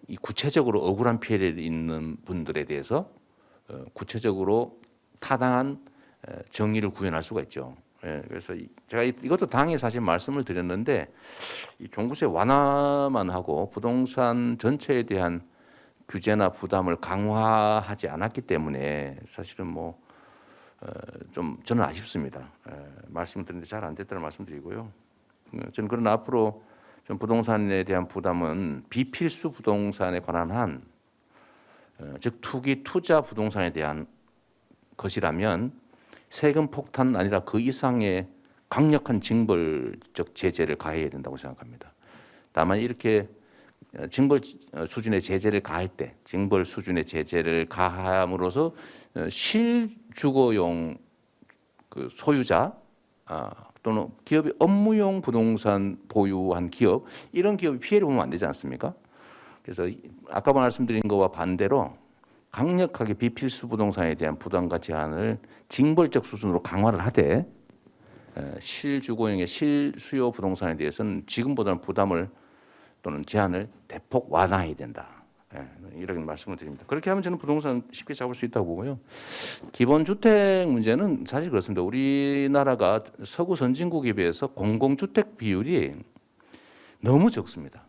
이 구체적으로 억울한 피해를 입는 분들에 대해서 구체적으로 타당한 정의를 구현할 수가 있죠. 그래서 제가 이것도 당에 사실 말씀을 드렸는데 이 종부세 완화만 하고 부동산 전체에 대한 규제나 부담을 강화하지 않았기 때문에 사실은 뭐 좀 저는 아쉽습니다. 말씀을 드렸는데 잘 안 됐다는 말씀드리고요. 저는 그러나 앞으로 좀 부동산에 대한 부담은 비필수 부동산에 관한 한 즉 투기 투자 부동산에 대한 것이라면 세금 폭탄 아니라 그 이상의 강력한 징벌적 제재를 가해야 된다고 생각합니다. 다만 이렇게 징벌 수준의 제재를 가할 때 징벌 수준의 제재를 가함으로써 실주거용 그 소유자 또는 기업이 업무용 부동산 보유한 기업 이런 기업이 피해를 보면 안 되지 않습니까? 그래서 아까 말씀드린 것과 반대로 강력하게 비필수 부동산에 대한 부담과 제한을 징벌적 수준으로 강화를 하되 실주거용의 실수요 부동산에 대해서는 지금보다는 부담을 또는 제한을 대폭 완화해야 된다. 이런 말씀을 드립니다. 그렇게 하면 저는 부동산 쉽게 잡을 수 있다고 보고요. 기본주택 문제는 사실 그렇습니다. 우리나라가 서구 선진국에 비해서 공공주택 비율이 너무 적습니다.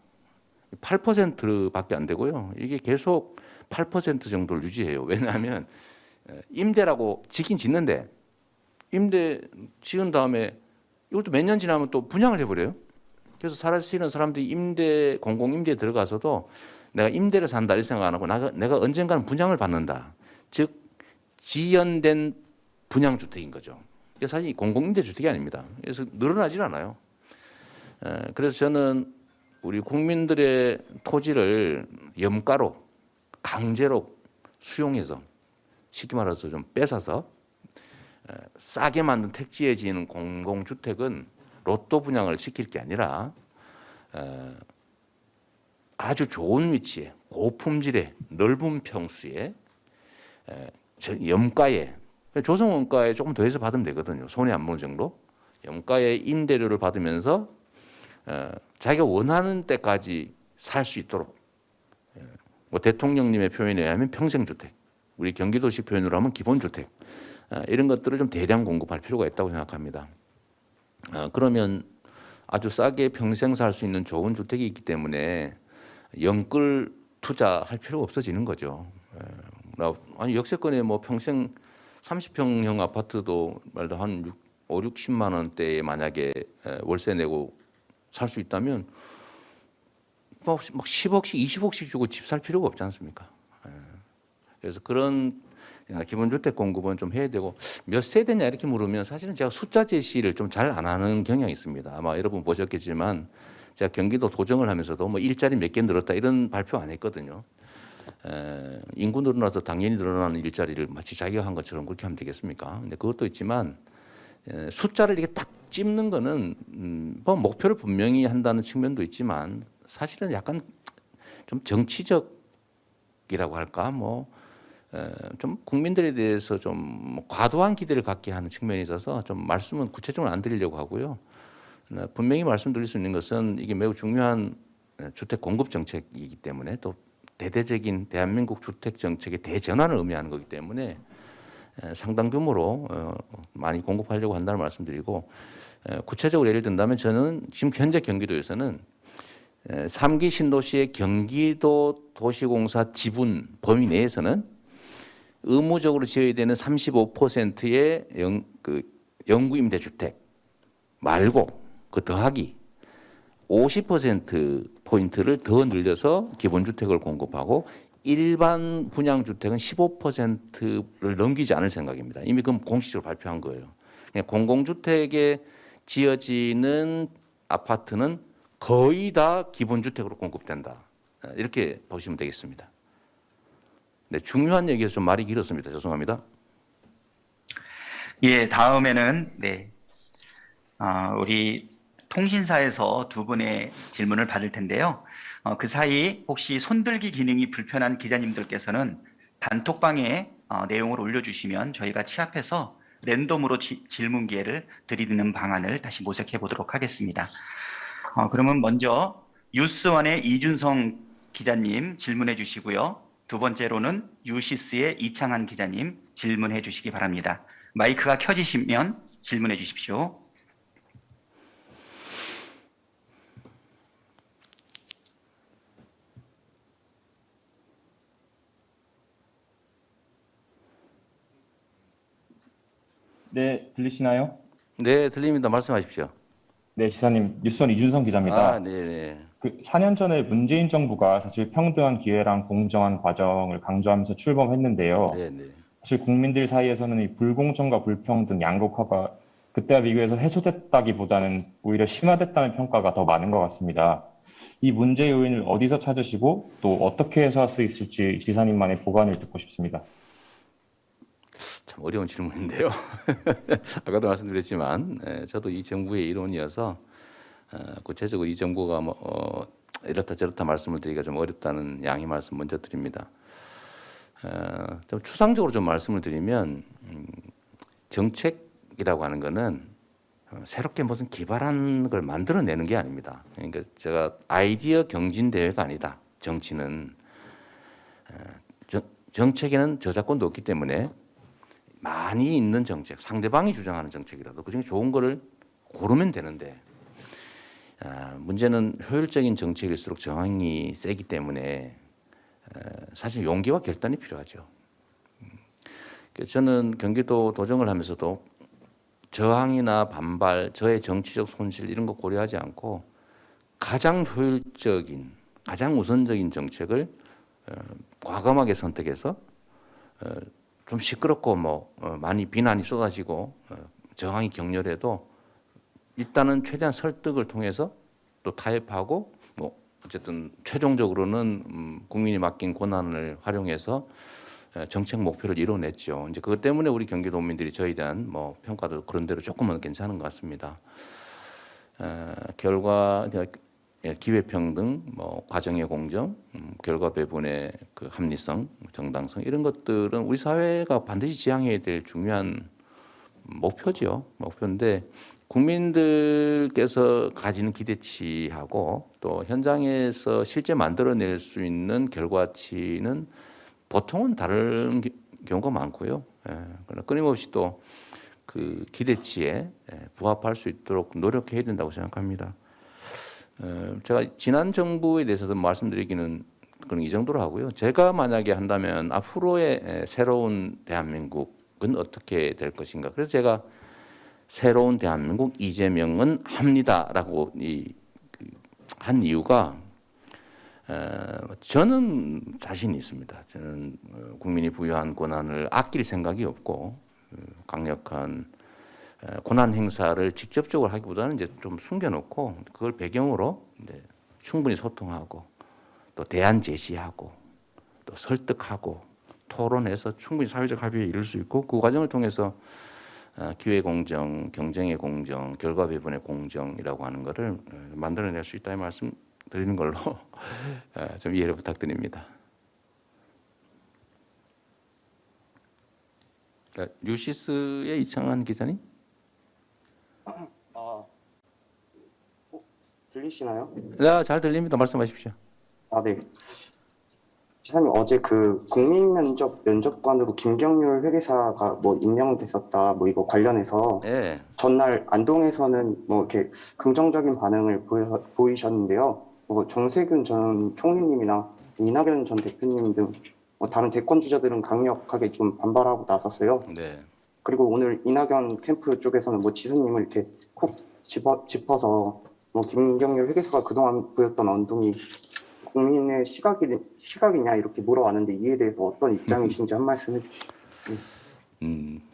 8%밖에 안 되고요. 이게 계속 8% 정도를 유지해요. 왜냐하면 임대라고 짓긴 짓는데 임대 지은 다음에 이것도 몇 년 지나면 또 분양을 해버려요. 그래서 사실은 사람들이 공공임대에 들어가서도 내가 임대를 산다 이 생각 안 하고 내가 언젠가는 분양을 받는다. 즉 지연된 분양주택인 거죠. 이게 사실 공공임대주택이 아닙니다. 그래서 늘어나질 않아요. 그래서 저는 우리 국민들의 토지를 염가로 강제로 수용해서 쉽게 말해서 좀 뺏어서 싸게 만든 택지에 지는 공공주택은 로또 분양을 시킬 게 아니라 아주 좋은 위치에 고품질의 넓은 평수에 염가에 조성원가에 조금 더해서 받으면 되거든요. 손해 안 보는 정도. 염가에 임대료를 받으면서 자기가 원하는 때까지 살 수 있도록 뭐 대통령님의 표현에 의하면 평생주택, 우리 경기도시 표현으로 하면 기본주택 이런 것들을 좀 대량 공급할 필요가 있다고 생각합니다. 그러면 아주 싸게 평생 살 수 있는 좋은 주택이 있기 때문에 영끌 투자할 필요가 없어지는 거죠. 아니 역세권에 뭐 평생 30평형 아파트도 말도 한 5, 60만 원대에 만약에 월세 내고 살 수 있다면 막 10억씩, 20억씩 주고 집 살 필요가 없지 않습니까? 그래서 그런 기본주택 공급은 좀 해야 되고 몇 세대냐 이렇게 물으면 사실은 제가 숫자 제시를 좀 잘 안 하는 경향이 있습니다. 아마 여러분 보셨겠지만 제가 경기도 도정을 하면서도 뭐 일자리 몇 개 늘었다 이런 발표 안 했거든요. 인구 늘어나서 당연히 늘어나는 일자리를 마치 자기가 한 것처럼 그렇게 하면 되겠습니까? 근데 그것도 있지만 숫자를 이렇게 딱 찝는 거는 뭐 목표를 분명히 한다는 측면도 있지만 사실은 약간 좀 정치적이라고 할까 좀 국민들에 대해서 좀 과도한 기대를 갖게 하는 측면이 있어서 좀 말씀은 구체적으로 안 드리려고 하고요. 분명히 말씀드릴 수 있는 것은 이게 매우 중요한 주택 공급 정책이기 때문에 또 대대적인 대한민국 주택 정책의 대전환을 의미하는 거기 때문에 상당 규모로 많이 공급하려고 한다는 말씀드리고 구체적으로 예를 든다면 저는 지금 현재 경기도에서는 3기 신도시의 경기도 도시공사 지분 범위 내에서는 의무적으로 지어야 되는 35%의 영구 임대주택 말고 그 더하기 50%포인트를 더 늘려서 기본주택을 공급하고 일반 분양주택은 15%를 넘기지 않을 생각입니다. 이미 그럼 공식적으로 발표한 거예요. 공공주택에 지어지는 아파트는 거의 다 기본주택으로 공급된다. 이렇게 보시면 되겠습니다. 네, 중요한 얘기에서 좀 말이 길었습니다. 죄송합니다. 예, 다음에는 우리 통신사에서 두 분의 질문을 받을 텐데요. 그 사이 혹시 손들기 기능이 불편한 기자님들께서는 단톡방에 내용을 올려주시면 저희가 취합해서 랜덤으로 질문 기회를 드리는 방안을 다시 모색해 보도록 하겠습니다. 그러면 먼저 뉴스원의 이준성 기자님 질문해 주시고요. 두 번째로는 유시스의 이창한 기자님 질문해 주시기 바랍니다. 마이크가 켜지시면 질문해 주십시오. 네, 들리시나요? 네, 들립니다. 말씀하십시오. 네, 시사님, 뉴스원 이준성 기자입니다. 네. 4년 전에 문재인 정부가 사실 평등한 기회랑 공정한 과정을 강조하면서 출범했는데요. 네. 사실 국민들 사이에서는 이 불공정과 불평등, 양극화가 그때와 비교해서 해소됐다기보다는 오히려 심화됐다는 평가가 더 많은 것 같습니다. 이 문제의 요인을 어디서 찾으시고 또 어떻게 해소할 수 있을지 지사님만의 보관을 듣고 싶습니다. 참 어려운 질문인데요. 아까도 말씀드렸지만 저도 이 정부의 일원이어서 구체적으로 이 정부가 이렇다 저렇다 말씀을 드리기가 좀 어렵다는 양해 말씀 먼저 드립니다. 좀 추상적으로 좀 말씀을 드리면 정책이라고 하는 거는 새롭게 무슨 기발한 걸 만들어내는 게 아닙니다. 그러니까 제가 아이디어 경진 대회가 아니다. 정치는 정책에는 저작권도 없기 때문에 많이 있는 정책, 상대방이 주장하는 정책이라도 그중에 좋은 거를 고르면 되는데 문제는 효율적인 정책일수록 저항이 세기 때문에 사실 용기와 결단이 필요하죠. 저는 경기도 도정을 하면서도 저항이나 반발, 저의 정치적 손실 이런 거 고려하지 않고 가장 효율적인, 가장 우선적인 정책을 과감하게 선택해서 좀 시끄럽고 뭐 많이 비난이 쏟아지고 저항이 격렬해도 일단은 최대한 설득을 통해서 또 타협하고 뭐 어쨌든 최종적으로는 국민이 맡긴 권한을 활용해서 정책 목표를 이뤄냈죠. 이제 그것 때문에 우리 경기도민들이 저에 대한 뭐 평가도 그런 대로 조금은 괜찮은 것 같습니다. 결과 기회평등, 뭐 과정의 공정, 결과 배분의 그 합리성, 정당성 이런 것들은 우리 사회가 반드시 지향해야 될 중요한 목표죠. 목표인데 국민들께서 가지는 기대치하고 또 현장에서 실제 만들어낼 수 있는 결과치는 보통은 다른 경우가 많고요. 그러나 끊임없이 또 그 기대치에 부합할 수 있도록 노력해야 된다고 생각합니다. 제가 지난 정부에 대해서도 말씀드리기는 그런 이 정도로 하고요. 제가 만약에 한다면 앞으로의 새로운 대한민국은 어떻게 될 것인가. 그래서 제가 새로운 대한민국 이재명은 합니다라고 한 이유가 저는 자신이 있습니다. 저는 국민이 부여한 권한을 아낄 생각이 없고 강력한 권한 행사를 직접적으로 하기보다는 이제 좀 숨겨놓고 그걸 배경으로 이제 충분히 소통하고 또 대안 제시하고 또 설득하고 토론해서 충분히 사회적 합의에 이룰 수 있고 그 과정을 통해서 기회 공정, 경쟁의 공정, 결과 배분의 공정이라고 하는 것을 만들어낼 수 있다는 말씀 드리는 걸로 좀 이해를 부탁드립니다. 뉴시스의 이창환 기자님. 들리시나요? 네, 잘 들립니다. 말씀하십시오. 네. 지사님 어제 그 면접관으로 김경률 회계사가 뭐 임명됐었다 뭐 이거 관련해서 네. 전날 안동에서는 뭐 이렇게 긍정적인 반응을 보이셨는데요. 뭐 정세균 전 총리님이나 이낙연 전 대표님 등 뭐 다른 대권 주자들은 강력하게 좀 반발하고 나섰어요. 네. 그리고 오늘 이낙연 캠프 쪽에서는 뭐 지사님을 이렇게 콕 짚어서 뭐 김경률 회계사가 그동안 보였던 언동이 국민의 시각이냐 이렇게 물어왔는데 이에 대해서 어떤 입장이신지 한 말씀 해주시죠.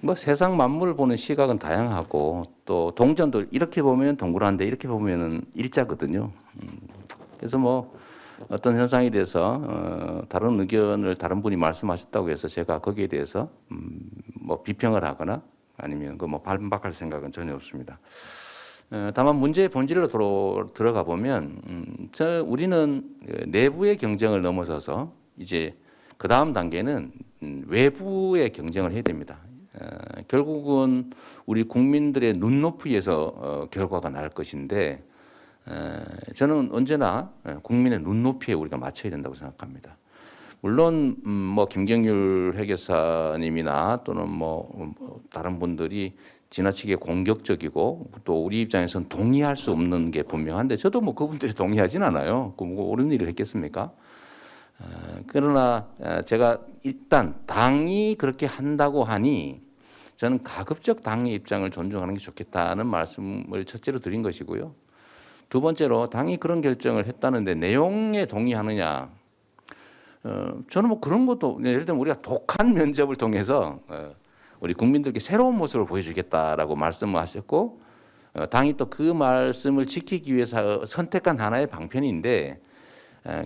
뭐 세상 만물을 보는 시각은 다양하고 또 동전도 이렇게 보면 동그란데 이렇게 보면은 일자거든요. 그래서 뭐 어떤 현상에 대해서 다른 의견을 다른 분이 말씀하셨다고 해서 제가 거기에 대해서 뭐 비평을 하거나 아니면 그 뭐 반박할 생각은 전혀 없습니다. 다만 문제의 본질로 들어가 보면 우리는 내부의 경쟁을 넘어서서 이제 그 다음 단계는 외부의 경쟁을 해야 됩니다. 결국은 우리 국민들의 눈높이에서 결과가 날 것인데 저는 언제나 국민의 눈높이에 우리가 맞춰야 된다고 생각합니다. 물론 뭐 김경률 회계사님이나 또는 뭐 다른 분들이 지나치게 공격적이고 또 우리 입장에서는 동의할 수 없는 게 분명한데 저도 뭐 그분들이 동의하진 않아요. 그 뭐 옳은 일을 했겠습니까? 그러나 제가 일단 당이 그렇게 한다고 하니 저는 가급적 당의 입장을 존중하는 게 좋겠다는 말씀을 첫째로 드린 것이고요. 두 번째로 당이 그런 결정을 했다는데 내용에 동의하느냐? 저는 뭐 그런 것도 예를 들면 우리가 독한 면접을 통해서 우리 국민들께 새로운 모습을 보여주겠다라고 말씀하셨고 당이 또 그 말씀을 지키기 위해서 선택한 하나의 방편인데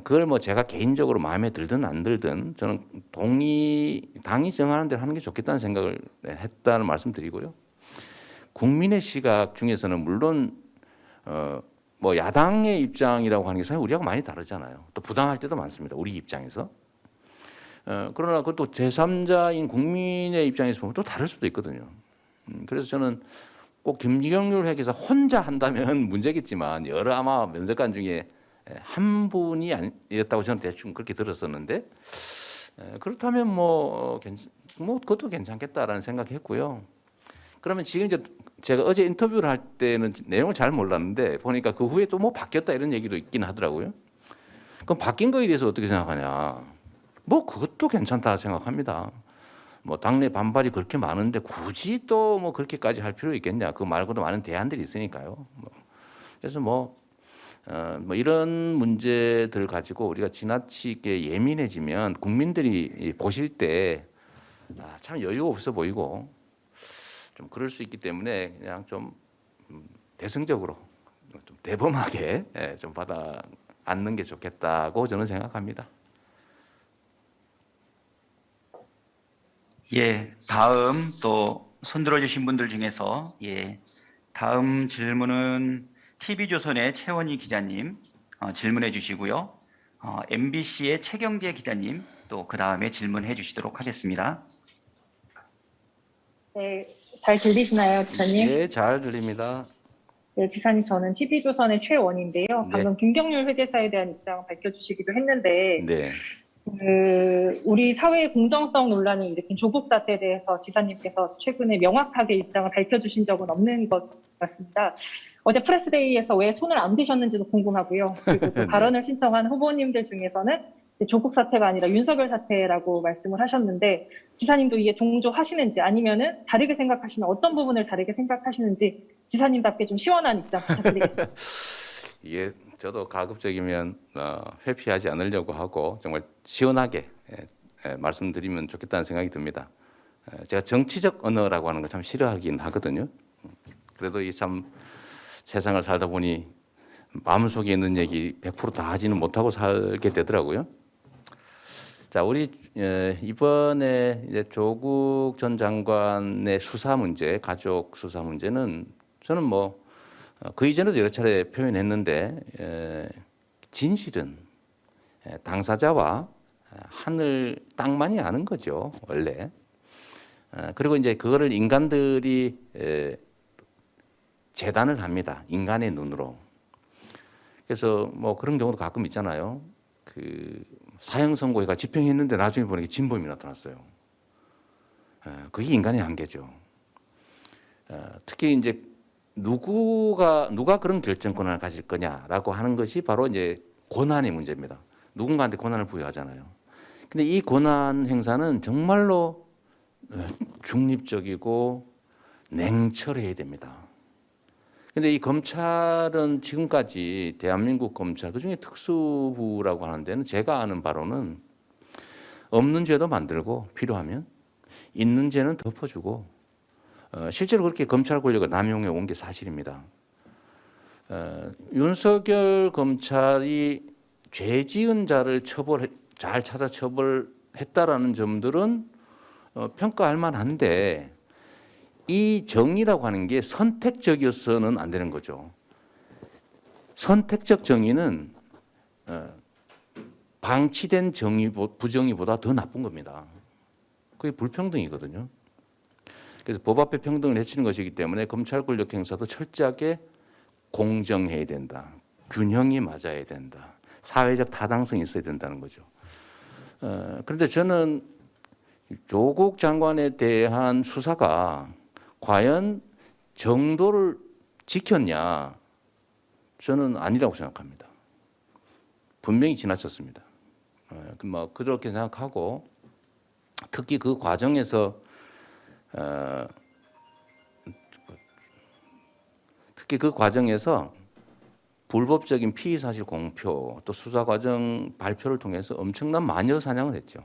그걸 뭐 제가 개인적으로 마음에 들든 안 들든 저는 당이 정하는 대로 하는 게 좋겠다는 생각을 했다는 말씀드리고요. 국민의 시각 중에서는 물론 뭐 야당의 입장이라고 하는 게 사실 우리하고 많이 다르잖아요. 또 부당할 때도 많습니다. 우리 입장에서. 그러나 그것도 제3자인 국민의 입장에서 보면 또 다를 수도 있거든요. 그래서 저는 꼭 김경률 회계사 혼자 한다면 문제겠지만 여러 아마 면접관 중에 한 분이 아니었다고 저는 대충 그렇게 들었었는데 그렇다면 뭐 그것도 괜찮겠다라는 생각했고요. 그러면 지금 이제 제가 어제 인터뷰를 할 때는 내용을 잘 몰랐는데 보니까 그 후에 또 뭐 바뀌었다 이런 얘기도 있긴 하더라고요. 그럼 바뀐 거에 대해서 어떻게 생각하냐? 뭐 그것도 괜찮다 생각합니다. 뭐 당내 반발이 그렇게 많은데 굳이 또 뭐 그렇게까지 할 필요 있겠냐? 그 말고도 많은 대안들이 있으니까요. 그래서 뭐 이런 문제들 가지고 우리가 지나치게 예민해지면 국민들이 보실 때 참 여유가 없어 보이고 좀 그럴 수 있기 때문에 그냥 좀 대승적으로 좀 대범하게 좀 받아 안는 게 좋겠다고 저는 생각합니다. 예, 다음 또 손들어 주신 분들 중에서 다음 질문은 TV조선의 최원희 기자님 질문해 주시고요. MBC의 최경재 기자님 또 그 다음에 질문해 주시도록 하겠습니다. 네, 잘 들리시나요, 지사님? 네, 잘 들립니다. 네, 지사님, 저는 TV조선의 최원인데요. 네. 방금 김경률 회계사에 대한 입장 밝혀주시기도 했는데, 네, 우리 사회의 공정성 논란이 일으킨 조국 사태에 대해서 지사님께서 최근에 명확하게 입장을 밝혀주신 적은 없는 것 같습니다. 어제 프레스데이에서 왜 손을 안 드셨는지도 궁금하고요. 그리고 또 발언을 신청한 후보님들 중에서는 이제 조국 사태가 아니라 윤석열 사태라고 말씀을 하셨는데, 지사님도 이에 동조하시는지 아니면은 다르게 생각하시는 어떤 부분을 다르게 생각하시는지 지사님답게 좀 시원한 입장 부탁드리겠습니다. 이게 저도 가급적이면 회피하지 않으려고 하고 정말 시원하게 말씀드리면 좋겠다는 생각이 듭니다. 제가 정치적 언어라고 하는 걸 참 싫어하긴 하거든요. 그래도 이 참 세상을 살다 보니 마음속에 있는 얘기 100% 다 하지는 못하고 살게 되더라고요. 자, 우리 이번에 이제 조국 전 장관의 수사 문제, 가족 수사 문제는 저는 뭐 그 이전에도 여러 차례 표현했는데 진실은 당사자와 하늘 땅만이 아는 거죠, 원래. 그리고 이제 그거를 인간들이 재단을 합니다, 인간의 눈으로. 그래서 뭐 그런 경우도 가끔 있잖아요. 그 사형 선고해가 집행했는데 나중에 보니까 진범이 나타났어요. 그게 인간의 한계죠. 특히 이제 누가 그런 결정 권한을 가질 거냐라고 하는 것이 바로 이제 권한의 문제입니다. 누군가한테 권한을 부여하잖아요. 근데 이 권한 행사는 정말로 중립적이고 냉철해야 됩니다. 근데 이 검찰은 지금까지 대한민국 검찰, 그중에 특수부라고 하는 데는 제가 아는 바로는 없는 죄도 만들고 필요하면 있는 죄는 덮어주고 실제로 그렇게 검찰 권력을 남용해 온 게 사실입니다. 윤석열 검찰이 죄 지은 자를 잘 찾아 처벌했다라는 점들은 평가할 만한데 이 정의라고 하는 게 선택적이어서는 안 되는 거죠. 선택적 정의는 방치된 부정의보다 더 나쁜 겁니다. 그게 불평등이거든요. 그래서 법 앞에 평등을 해치는 것이기 때문에 검찰 권력 행사도 철저하게 공정해야 된다. 균형이 맞아야 된다. 사회적 타당성이 있어야 된다는 거죠. 그런데 저는 조국 장관에 대한 수사가 과연 정도를 지켰냐? 저는 아니라고 생각합니다. 분명히 지나쳤습니다. 뭐 그렇게 생각하고 특히 그 과정에서 불법적인 피의 사실 공표 또 수사 과정 발표를 통해서 엄청난 마녀 사냥을 했죠.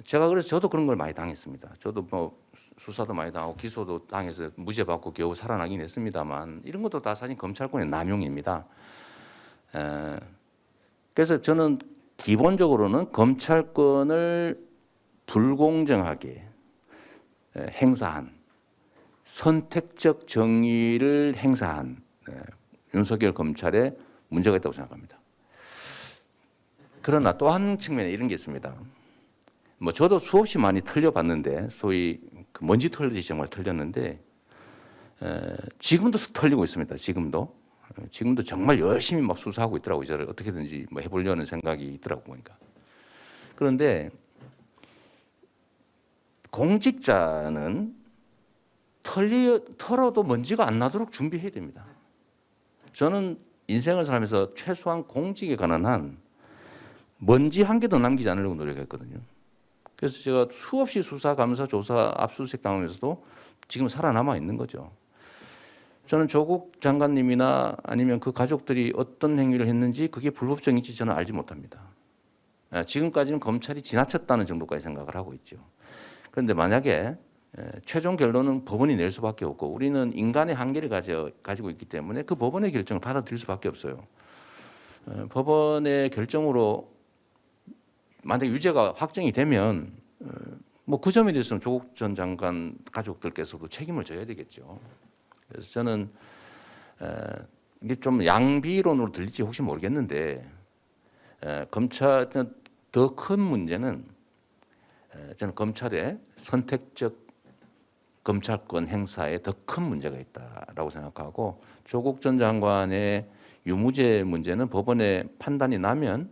제가 그래서 저도 그런 걸 많이 당했습니다. 저도 뭐 수사도 많이 당하고 기소도 당해서 무죄 받고 겨우 살아나긴 했습니다만 이런 것도 다 사실 검찰권의 남용입니다. 그래서 저는 기본적으로는 검찰권을 불공정하게 행사한 선택적 정의를 행사한 윤석열 검찰에 문제가 있다고 생각합니다. 그러나 또 한 측면에 이런 게 있습니다. 뭐 저도 수없이 많이 털려봤는데 소위 그 먼지 털듯이 정말 털렸는데 지금도 털리고 있습니다. 지금도 정말 열심히 막 수사하고 있더라고요. 저를 어떻게든지 뭐 해보려는 생각이 있더라고 보니까. 그런데 공직자는 털어도 먼지가 안 나도록 준비해야 됩니다. 저는 인생을 살면서 최소한 공직에 관한 한 먼지 한 개도 남기지 않으려고 노력했거든요. 그래서 제가 수없이 수사, 감사, 조사, 압수수색 당하면서도 지금 살아남아 있는 거죠. 저는 조국 장관님이나 아니면 그 가족들이 어떤 행위를 했는지 그게 불법적인지 저는 알지 못합니다. 지금까지는 검찰이 지나쳤다는 정도까지 생각을 하고 있죠. 그런데 만약에 최종 결론은 법원이 낼 수밖에 없고 우리는 인간의 한계를 가지고 있기 때문에 그 법원의 결정을 받아들일 수밖에 없어요. 법원의 결정으로 만약 유죄가 확정이 되면 뭐 그 점에 대해서는 조국 전 장관 가족들께서도 책임을 져야 되겠죠. 그래서 저는 이게 좀 양비론으로 들릴지 혹시 모르겠는데 검찰 더 큰 문제는 저는 검찰의 선택적 검찰권 행사에 더 큰 문제가 있다라고 생각하고 조국 전 장관의 유무죄 문제는 법원의 판단이 나면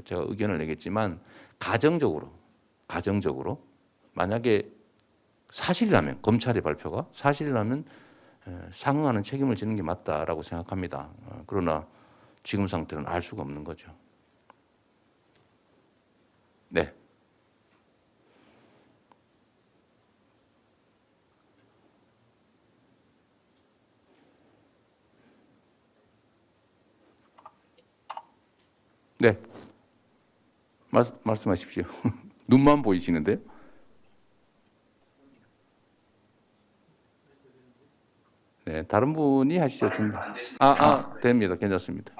제가 의견을 내겠지만 가정적으로 만약에 사실이라면 검찰의 발표가 사실이라면 상응하는 책임을 지는 게 맞다라고 생각합니다. 그러나 지금 상태는 알 수가 없는 거죠. 네. 네. 말씀하십시오. 눈만 보이시는데요? 네, 다른 분이 하시죠. 됩니다. 괜찮습니다.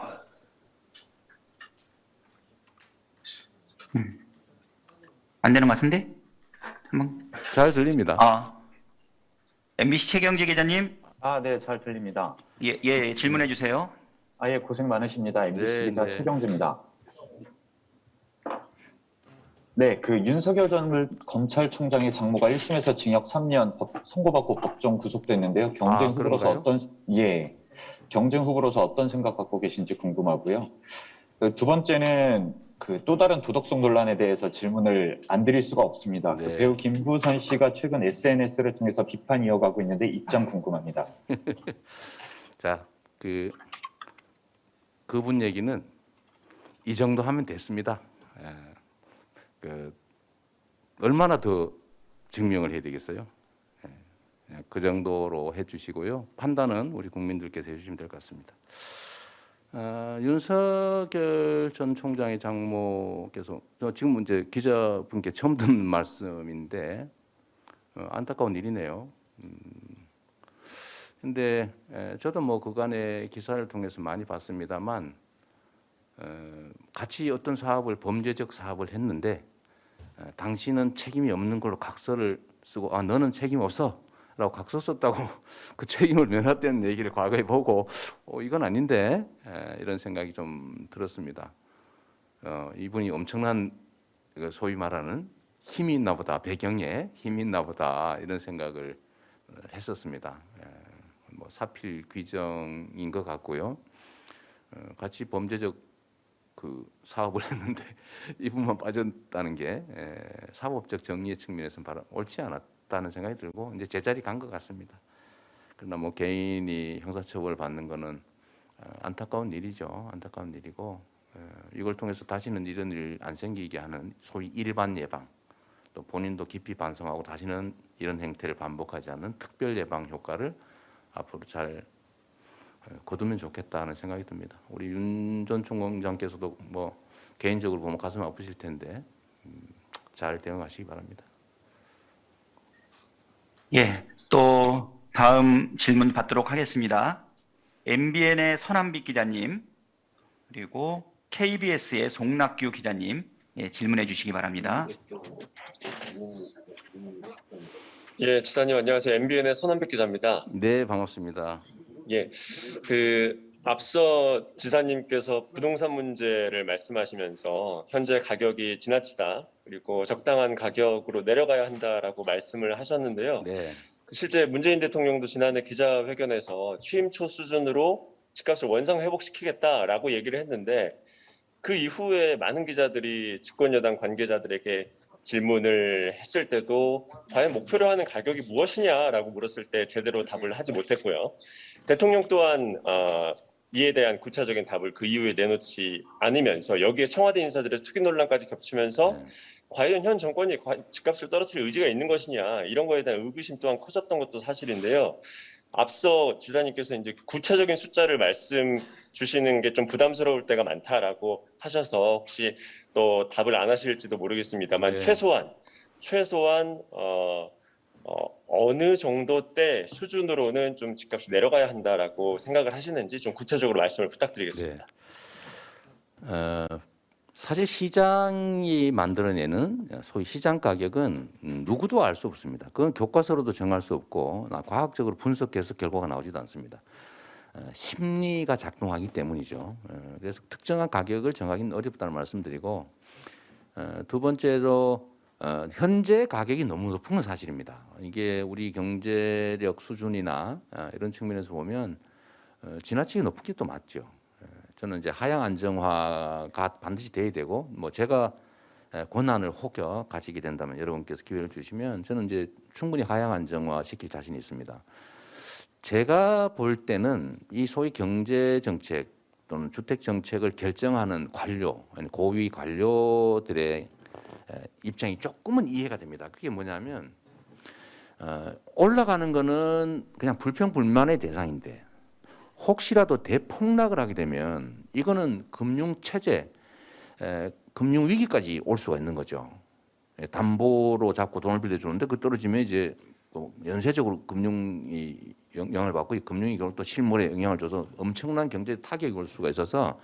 안 되는 것 같은데? 한번. 잘 들립니다. MBC 최경재 기자님, 네, 잘 들립니다. 예, 질문해 주세요. 예, 고생 많으십니다. MBC 네, 기자 네. 최경재입니다. 네, 그 윤석열 전 검찰총장의 장모가 1심에서 징역 3년 선고받고 법정 구속됐는데요. 경쟁 후보로서 그런가요? 경쟁 후보로서 어떤 생각 갖고 계신지 궁금하고요. 두 번째는 그 또 다른 도덕성 논란에 대해서 질문을 안 드릴 수가 없습니다. 네. 그 배우 김부선 씨가 최근 SNS를 통해서 비판 이어가고 있는데 입장 궁금합니다. 자, 그분 얘기는 이 정도 하면 됐습니다. 얼마나 더 증명을 해야 되겠어요? 그 정도로 해주시고요. 판단은 우리 국민들께서 해주시면 될 것 같습니다. 윤석열 전 총장의 장모께서 지금 이제 기자분께 처음 듣는 말씀인데 안타까운 일이네요. 근데 저도 뭐 그간의 기사를 통해서 많이 봤습니다만 같이 어떤 범죄적 사업을 했는데 당신은 책임이 없는 걸로 각서를 쓰고 너는 책임 없어 라고 각서 썼다고 그 책임을 면했다는 얘기를 과거에 보고 이건 아닌데 이런 생각이 좀 들었습니다. 이분이 엄청난 소위 말하는 힘이 있나 보다, 배경에 힘이 있나 보다 이런 생각을 했었습니다. 뭐 사필 규정인 것 같고요. 같이 범죄적 그 사업을 했는데 이분만 빠졌다는 게 사법적 정의의 측면에서는 바로 옳지 않았다는 생각이 들고 이제 제자리 간 것 같습니다. 그러나 뭐 개인이 형사처벌 받는 거는 안타까운 일이죠. 안타까운 일이고 이걸 통해서 다시는 이런 일 안 생기게 하는 소위 일반 예방, 또 본인도 깊이 반성하고 다시는 이런 행태를 반복하지 않는 특별 예방 효과를 앞으로 잘 거두면 좋겠다는 생각이 듭니다. 우리 윤 전 총장께서도 뭐 개인적으로 보면 가슴 아프실 텐데 잘 대응하시기 바랍니다. 예, 또 다음 질문 받도록 하겠습니다. MBN의 선한빛 기자님 그리고 KBS의 송낙규 기자님 질문해 주시기 바랍니다. 예, 지사님 안녕하세요. MBN의 선한백 기자입니다. 네, 반갑습니다. 예, 앞서 지사님께서 부동산 문제를 말씀하시면서 현재 가격이 지나치다 그리고 적당한 가격으로 내려가야 한다라고 말씀을 하셨는데요. 네. 실제 문재인 대통령도 지난해 기자회견에서 취임 초 수준으로 집값을 원상 회복시키겠다라고 얘기를 했는데 그 이후에 많은 기자들이 집권여당 관계자들에게 질문을 했을 때도 과연 목표로 하는 가격이 무엇이냐라고 물었을 때 제대로 답을 하지 못했고요. 대통령 또한 이에 대한 구체적인 답을 그 이후에 내놓지 않으면서 여기에 청와대 인사들의 투기 논란까지 겹치면서 과연 현 정권이 집값을 떨어뜨릴 의지가 있는 것이냐 이런 거에 대한 의구심 또한 커졌던 것도 사실인데요. 앞서 지사님께서 이제 구체적인 숫자를 말씀 주시는 게 좀 부담스러울 때가 많다라고 하셔서 혹시 또 답을 안 하실지도 모르겠습니다만 네. 최소한 최소한 어느 정도 때 수준으로는 좀 집값이 내려가야 한다라고 생각을 하시는지 좀 구체적으로 말씀을 부탁드리겠습니다. 사실 시장이 만들어내는 소위 시장 가격은 누구도 알 수 없습니다. 그건 교과서로도 정할 수 없고 과학적으로 분석해서 결과가 나오지도 않습니다. 심리가 작동하기 때문이죠. 그래서 특정한 가격을 정하기는 어렵다는 말씀드리고, 두 번째로 현재 가격이 너무 높은 건 사실입니다. 이게 우리 경제력 수준이나 이런 측면에서 보면 지나치게 높은 게 또 맞죠. 저는 이제 하향 안정화가 반드시 돼야 되고, 뭐 제가 권한을 혹여 가지게 된다면 여러분께서 기회를 주시면 저는 이제 충분히 하향 안정화 시킬 자신이 있습니다. 제가 볼 때는 이 소위 경제 정책 또는 주택 정책을 결정하는 관료, 아니 고위 관료들의 입장이 조금은 이해가 됩니다. 그게 뭐냐면 올라가는 거는 그냥 불평불만의 대상인데 혹시라도 대폭락을 하게 되면 이거는 금융 체제, 금융 위기까지 올 수가 있는 거죠. 담보로 잡고 돈을 빌려주는데 그 떨어지면 이제 연쇄적으로 금융이 영향을 받고 이 금융이 또 실물에 영향을 줘서 엄청난 경제 타격이 올 수가 있어서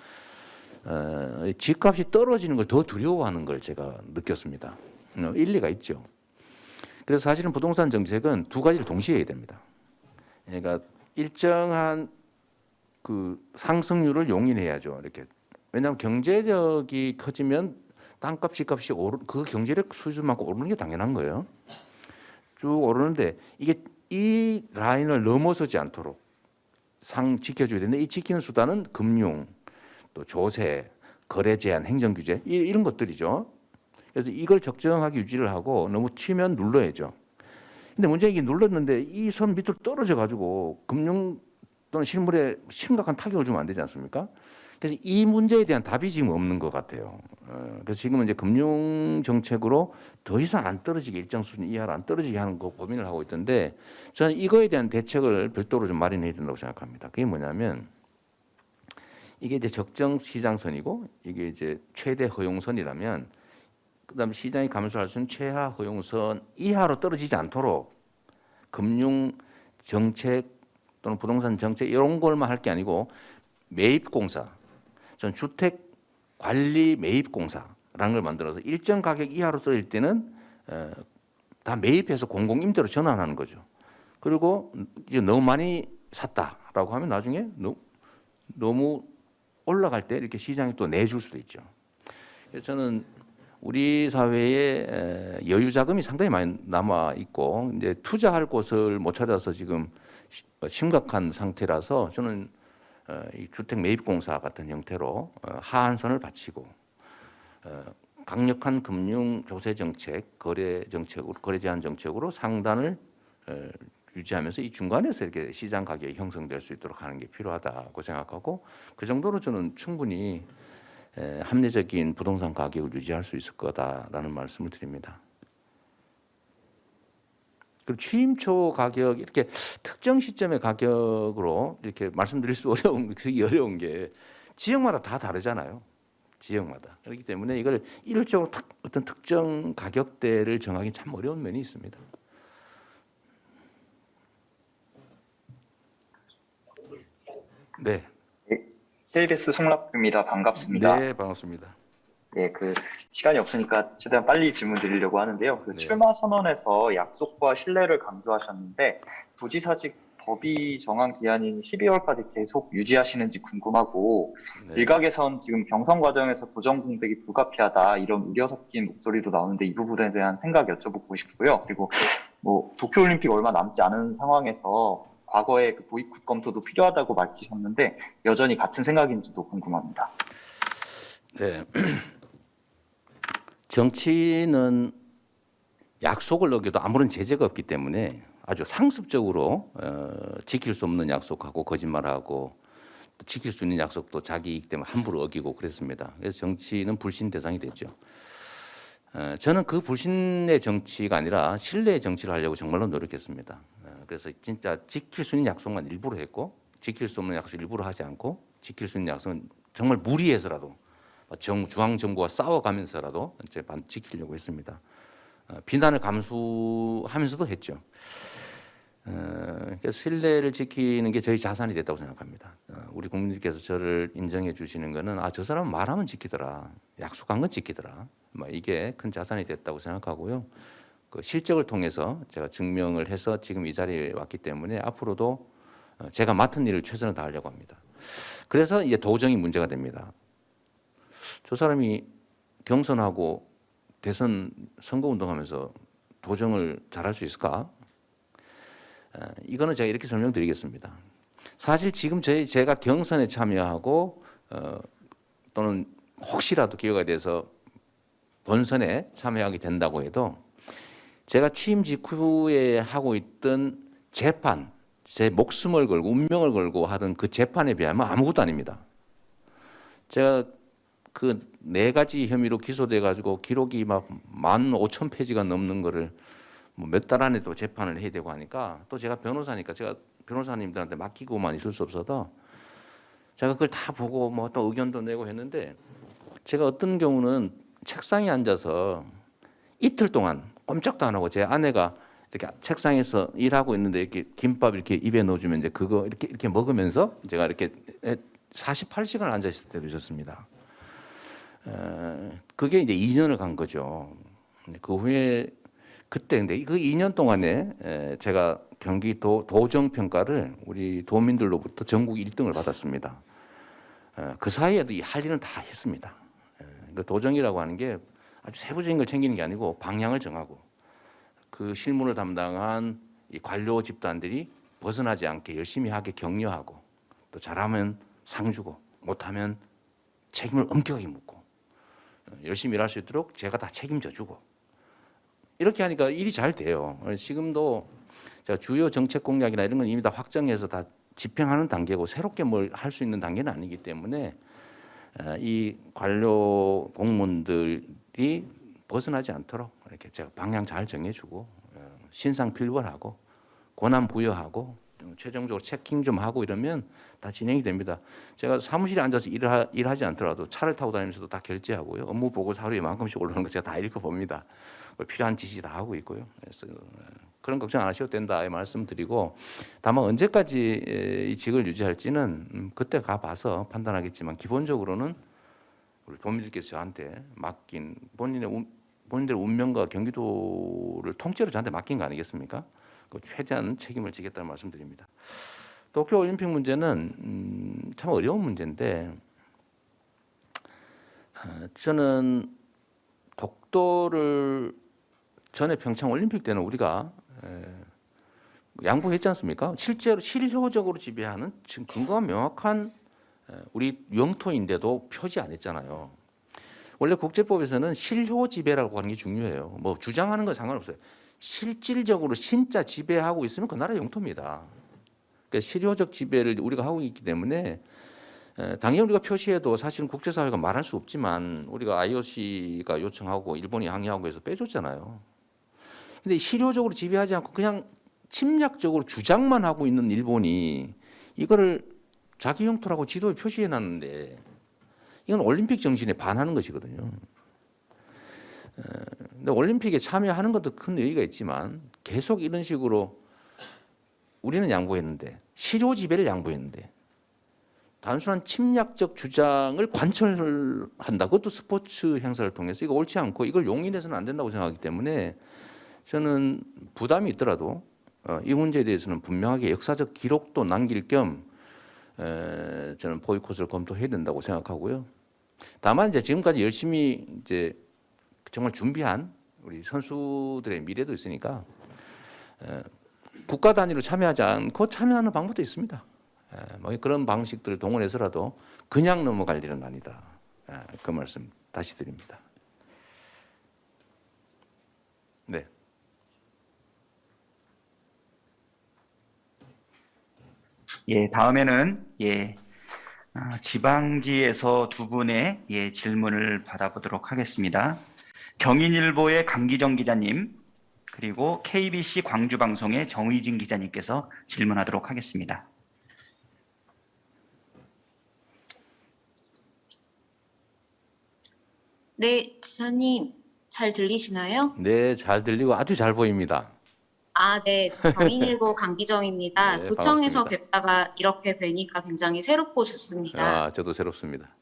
집값이 떨어지는 걸 더 두려워하는 걸 제가 느꼈습니다. 일리가 있죠. 그래서 사실은 부동산 정책은 두 가지를 동시에 해야 됩니다. 그러니까 일정한 그 상승률을 용인해야죠. 이렇게 왜냐하면 경제력이 커지면 땅값, 집값이 그 경제력 수준만큼 오르는 게 당연한 거예요. 쭉 오르는데 이게 이 라인을 넘어서지 않도록 지켜줘야 되는데 이 지키는 수단은 금융, 또 조세, 거래 제한, 행정 규제 이런 것들이죠. 그래서 이걸 적정하게 유지를 하고 너무 튀면 눌러야죠. 근데 문제는 이게 눌렀는데 이 선 밑으로 떨어져 가지고 금융 또는 실물에 심각한 타격을 주면 안 되지 않습니까? 그래서 이 문제에 대한 답이 지금 없는 것 같아요. 그래서 지금은 이제 금융 정책으로 더 이상 안 떨어지게 일정 수준 이하로 안 떨어지게 하는 거 고민을 하고 있던데 저는 이거에 대한 대책을 별도로 좀 마련해야 된다고 생각합니다. 그게 뭐냐면 이게 이제 적정 시장선이고 이게 이제 최대 허용선이라면 그다음에 시장이 감소할 수 있는 최하 허용선 이하로 떨어지지 않도록 금융 정책 또는 부동산 정책 이런 걸만 할 게 아니고 매입공사, 전 주택 관리 매입공사라는 걸 만들어서 일정 가격 이하로 떨어질 때는 다 매입해서 공공임대로 전환하는 거죠. 그리고 이제 너무 많이 샀다라고 하면 나중에 너무 올라갈 때 이렇게 시장이 또 내줄 수도 있죠. 그래서 저는 우리 사회에 여유 자금이 상당히 많이 남아 있고 이제 투자할 곳을 못 찾아서 지금 심각한 상태라서 저는 이 주택 매입공사 같은 형태로 하한선을 바치고 강력한 금융 조세 정책, 거래 정책으로 거래 제한 정책으로 상단을 유지하면서 이 중간에서 이렇게 시장 가격이 형성될 수 있도록 하는 게 필요하다고 생각하고 그 정도로 저는 충분히 합리적인 부동산 가격을 유지할 수 있을 거다라는 말씀을 드립니다. 그리고 취임 초 가격 이렇게 특정 시점의 가격으로 이렇게 말씀드릴 수 어려운 게 지역마다 다 다르잖아요. 지역마다. 그렇기 때문에 이걸 일률적으로 어떤 특정 가격대를 정하기 참 어려운 면이 있습니다. 네. KBS 송락규입니다. 반갑습니다. 네, 반갑습니다. 예, 시간이 없으니까 최대한 빨리 질문 드리려고 하는데요. 네. 출마 선언에서 약속과 신뢰를 강조하셨는데 부지사직 법이 정한 기한인 12월까지 계속 유지하시는지 궁금하고 네. 일각에선 지금 경선 과정에서 도정 공백이 불가피하다 이런 우려 섞인 목소리도 나오는데 이 부분에 대한 생각 여쭤보고 싶고요. 그리고 도쿄올림픽 얼마 남지 않은 상황에서 과거에 보이콧 검토도 필요하다고 밝히셨는데 여전히 같은 생각인지도 궁금합니다. 네. 정치는 약속을 어겨도 아무런 제재가 없기 때문에 아주 상습적으로 지킬 수 없는 약속하고 거짓말하고 또 지킬 수 있는 약속도 자기 이익 때문에 함부로 어기고 그랬습니다. 그래서 정치는 불신 대상이 됐죠. 저는 그 불신의 정치가 아니라 신뢰의 정치를 하려고 정말로 노력했습니다. 그래서 진짜 지킬 수 있는 약속만 일부러 했고 지킬 수 없는 약속 일부러 하지 않고 지킬 수 있는 약속은 정말 무리해서라도 중앙정부와 싸워가면서라도 이제 지키려고 했습니다. 비난을 감수하면서도 했죠. 그래서 신뢰를 지키는 게 저희 자산이 됐다고 생각합니다. 우리 국민들께서 저를 인정해 주시는 거는 저 사람은 말하면 지키더라, 약속한 건 지키더라, 이게 큰 자산이 됐다고 생각하고요. 그 실적을 통해서 제가 증명을 해서 지금 이 자리에 왔기 때문에 앞으로도 제가 맡은 일을 최선을 다하려고 합니다. 그래서 이제 도정이 문제가 됩니다. 저 사람이 경선하고 대선 선거운동하면서 도정을 잘할 수 있을까? 이거는 제가 이렇게 설명드리겠습니다. 사실 지금 제가 경선에 참여하고 또는 혹시라도 기회가 돼서 본선에 참여하게 된다고 해도 제가 취임 직후에 하고 있던 재판, 제 목숨을 걸고 운명을 걸고 하던 그 재판에 비하면 아무것도 아닙니다. 제가 그 4가지 혐의로 기소돼 가지고 기록이 막 15,000페이지가 넘는 거를 뭐 몇 달 안에도 재판을 해야 되고 하니까, 또 제가 변호사니까 제가 변호사님들한테 맡기고만 있을 수 없어서 제가 그걸 다 보고 뭐 또 의견도 내고 했는데, 제가 어떤 경우는 책상에 앉아서 이틀 동안 꼼짝도 안 하고 제 아내가 이렇게 책상에서 일하고 있는데 이렇게 김밥 이렇게 입에 넣어주면 이제 그거 이렇게 먹으면서 제가 이렇게 48시간을 앉아 있을 때도 있었습니다. 그게 이제 2년을 간 거죠. 그 후에 그때 근데 그 2년 동안에 제가 경기도 도정평가를 우리 도민들로부터 전국 1등을 받았습니다. 그 사이에도 할 일은 다 했습니다. 그 도정이라고 하는 게 아주 세부적인 걸 챙기는 게 아니고 방향을 정하고 그 실무를 담당한 이 관료 집단들이 벗어나지 않게 열심히 하게 격려하고, 또 잘하면 상 주고 못하면 책임을 엄격하게 묻고 열심히 일할 수 있도록 제가 다 책임져 주고, 이렇게 하니까 일이 잘 돼요. 지금도 제가 주요 정책 공약이나 이런 건 이미 다 확정해서 다 집행하는 단계고 새롭게 뭘 할 수 있는 단계는 아니기 때문에 이 관료 공무원들이 벗어나지 않도록 이렇게 제가 방향 잘 정해주고 신상필벌하고 권한 부여하고 최종적으로 체킹 좀 하고 이러면 다 진행이 됩니다. 제가 사무실에 앉아서 일하지 않더라도 차를 타고 다니면서도 다 결제하고요. 업무 보고 하루에 만큼씩 올라오는 거 제가 다 읽어봅니다. 필요한 지시 다 하고 있고요. 그래서 그런 걱정 안 하셔도 된다 이 말씀드리고, 다만 언제까지 이 직을 유지할지는 그때 가봐서 판단하겠지만, 기본적으로는 우리 도민들께서 저한테 맡긴 본인들의 운명과 경기도를 통째로 저한테 맡긴 거 아니겠습니까? 최대한 책임을 지겠다는 말씀드립니다. 도쿄올림픽 문제는 참 어려운 문제인데, 저는 독도를 전에 평창올림픽 때는 우리가 양보했지 않습니까? 실제로 실효적으로 지배하는 지금 근거가 명확한 우리 영토인데도 표시 안 했잖아요. 원래 국제법에서는 실효 지배라고 하는 게 중요해요. 뭐 주장하는 건 상관없어요. 실질적으로 진짜 지배하고 있으면 그 나라 영토입니다. 그러니까 실효적 지배를 우리가 하고 있기 때문에 당연히 우리가 표시해도 사실은 국제사회가 말할 수 없지만, 우리가 IOC가 요청하고 일본이 항의하고 해서 빼줬잖아요. 근데 실효적으로 지배하지 않고 그냥 침략적으로 주장만 하고 있는 일본이 이거를 자기 영토라고 지도에 표시해 놨는데, 이건 올림픽 정신에 반하는 것이거든요. 근데 올림픽에 참여하는 것도 큰 의의가 있지만, 계속 이런 식으로 우리는 양보했는데, 실효 지배를 양보했는데 단순한 침략적 주장을 관철한다. 그것도 스포츠 행사를 통해서 이거 옳지 않고 이걸 용인해서는 안 된다고 생각하기 때문에, 저는 부담이 있더라도 이 문제에 대해서는 분명하게 역사적 기록도 남길 겸 저는 보이콧을 검토해야 된다고 생각하고요. 다만 이제 지금까지 열심히 이제 정말 준비한 우리 선수들의 미래도 있으니까 국가 단위로 참여하지 않고 참여하는 방법도 있습니다. 뭐 그런 방식들을 동원해서라도 그냥 넘어갈 일은 아니다. 그 말씀 다시 드립니다. 네. 예, 다음에는 지방지에서 두 분의 질문을 받아보도록 하겠습니다. 경인일보의 강기정 기자님, 그리고 KBC 광주방송의 정의진 기자님께서 질문하도록 하겠습니다. 네, 지사님, 잘 들리시나요? 네, 잘 들리고 아주 잘 보입니다. 아, 네. 저 경인일보 강기정입니다. 네, 도청에서 반갑습니다. 뵙다가 이렇게 뵈니까 굉장히 새롭고 좋습니다. 아, 저도 새롭습니다.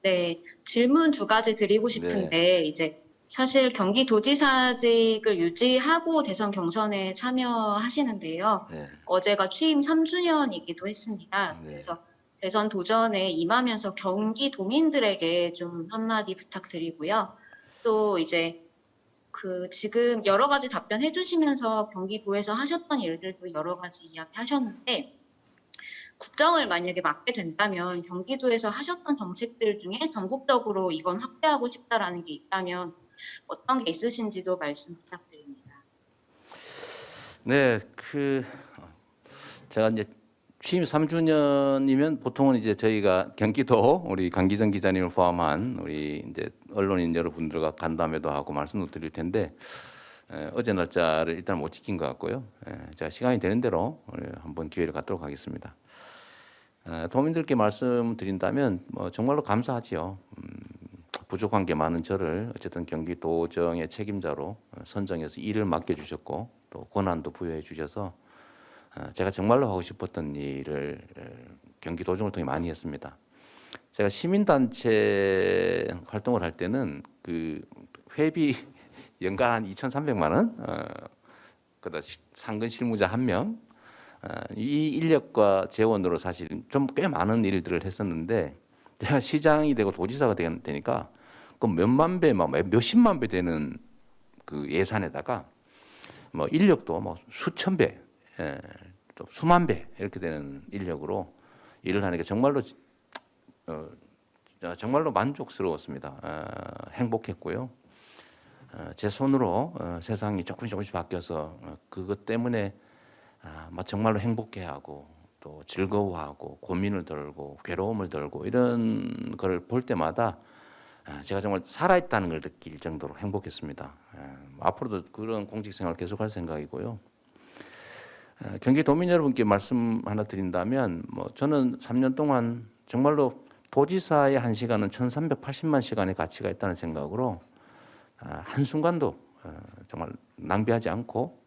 네. 질문 두 가지 드리고 싶은데 이제 사실 경기도지사직을 유지하고 대선 경선에 참여하시는데요. 네. 어제가 취임 3주년이기도 했습니다. 네. 그래서 대선 도전에 임하면서 경기도민들에게 좀 한마디 부탁드리고요. 또 이제 지금 여러 가지 답변해 주시면서 경기도에서 하셨던 일들도 여러 가지 이야기하셨는데 국정을 만약에 맡게 된다면 경기도에서 하셨던 정책들 중에 전국적으로 이건 확대하고 싶다라는 게 있다면 어떤 게 있으신지도 말씀 부탁드립니다. 네, 제가 이제 취임 3주년이면 보통은 이제 저희가 경기도 우리 강기정 기자님을 포함한 우리 이제 언론인 여러분들과 간담회도 하고 말씀도 드릴 텐데 어제 날짜를 일단 못 지킨 것 같고요. 제가 시간이 되는 대로 한번 기회를 갖도록 하겠습니다. 도민들께 말씀드린다면 정말로 감사하지요. 부족한 게 많은 저를 어쨌든 경기도정의 책임자로 선정해서 일을 맡겨주셨고 또 권한도 부여해 주셔서 제가 정말로 하고 싶었던 일을 경기도정을 통해 많이 했습니다. 제가 시민단체 활동을 할 때는 그 회비 연간 한 2,300만 원, 그다음 상근 실무자 1명, 이 인력과 재원으로 사실 좀 꽤 많은 일들을 했었는데 제가 시장이 되고 도지사가 되니까 그 몇만 배, 몇십만 배 되는 그 예산에다가 인력도 수천 배, 또 수만 배 이렇게 되는 인력으로 일을 하니까 정말로 만족스러웠습니다. 행복했고요. 제 손으로 세상이 조금씩 바뀌어서 그것 때문에 정말로 행복해하고 또 즐거워하고 고민을 덜고 괴로움을 덜고 이런 걸 볼 때마다 제가 정말 살아있다는 걸 느낄 정도로 행복했습니다. 앞으로도 그런 공직생활을 계속할 생각이고요. 경기도민 여러분께 말씀 하나 드린다면 저는 3년 동안 정말로 도지사의 1시간은 1,380만 시간의 가치가 있다는 생각으로 한순간도 정말 낭비하지 않고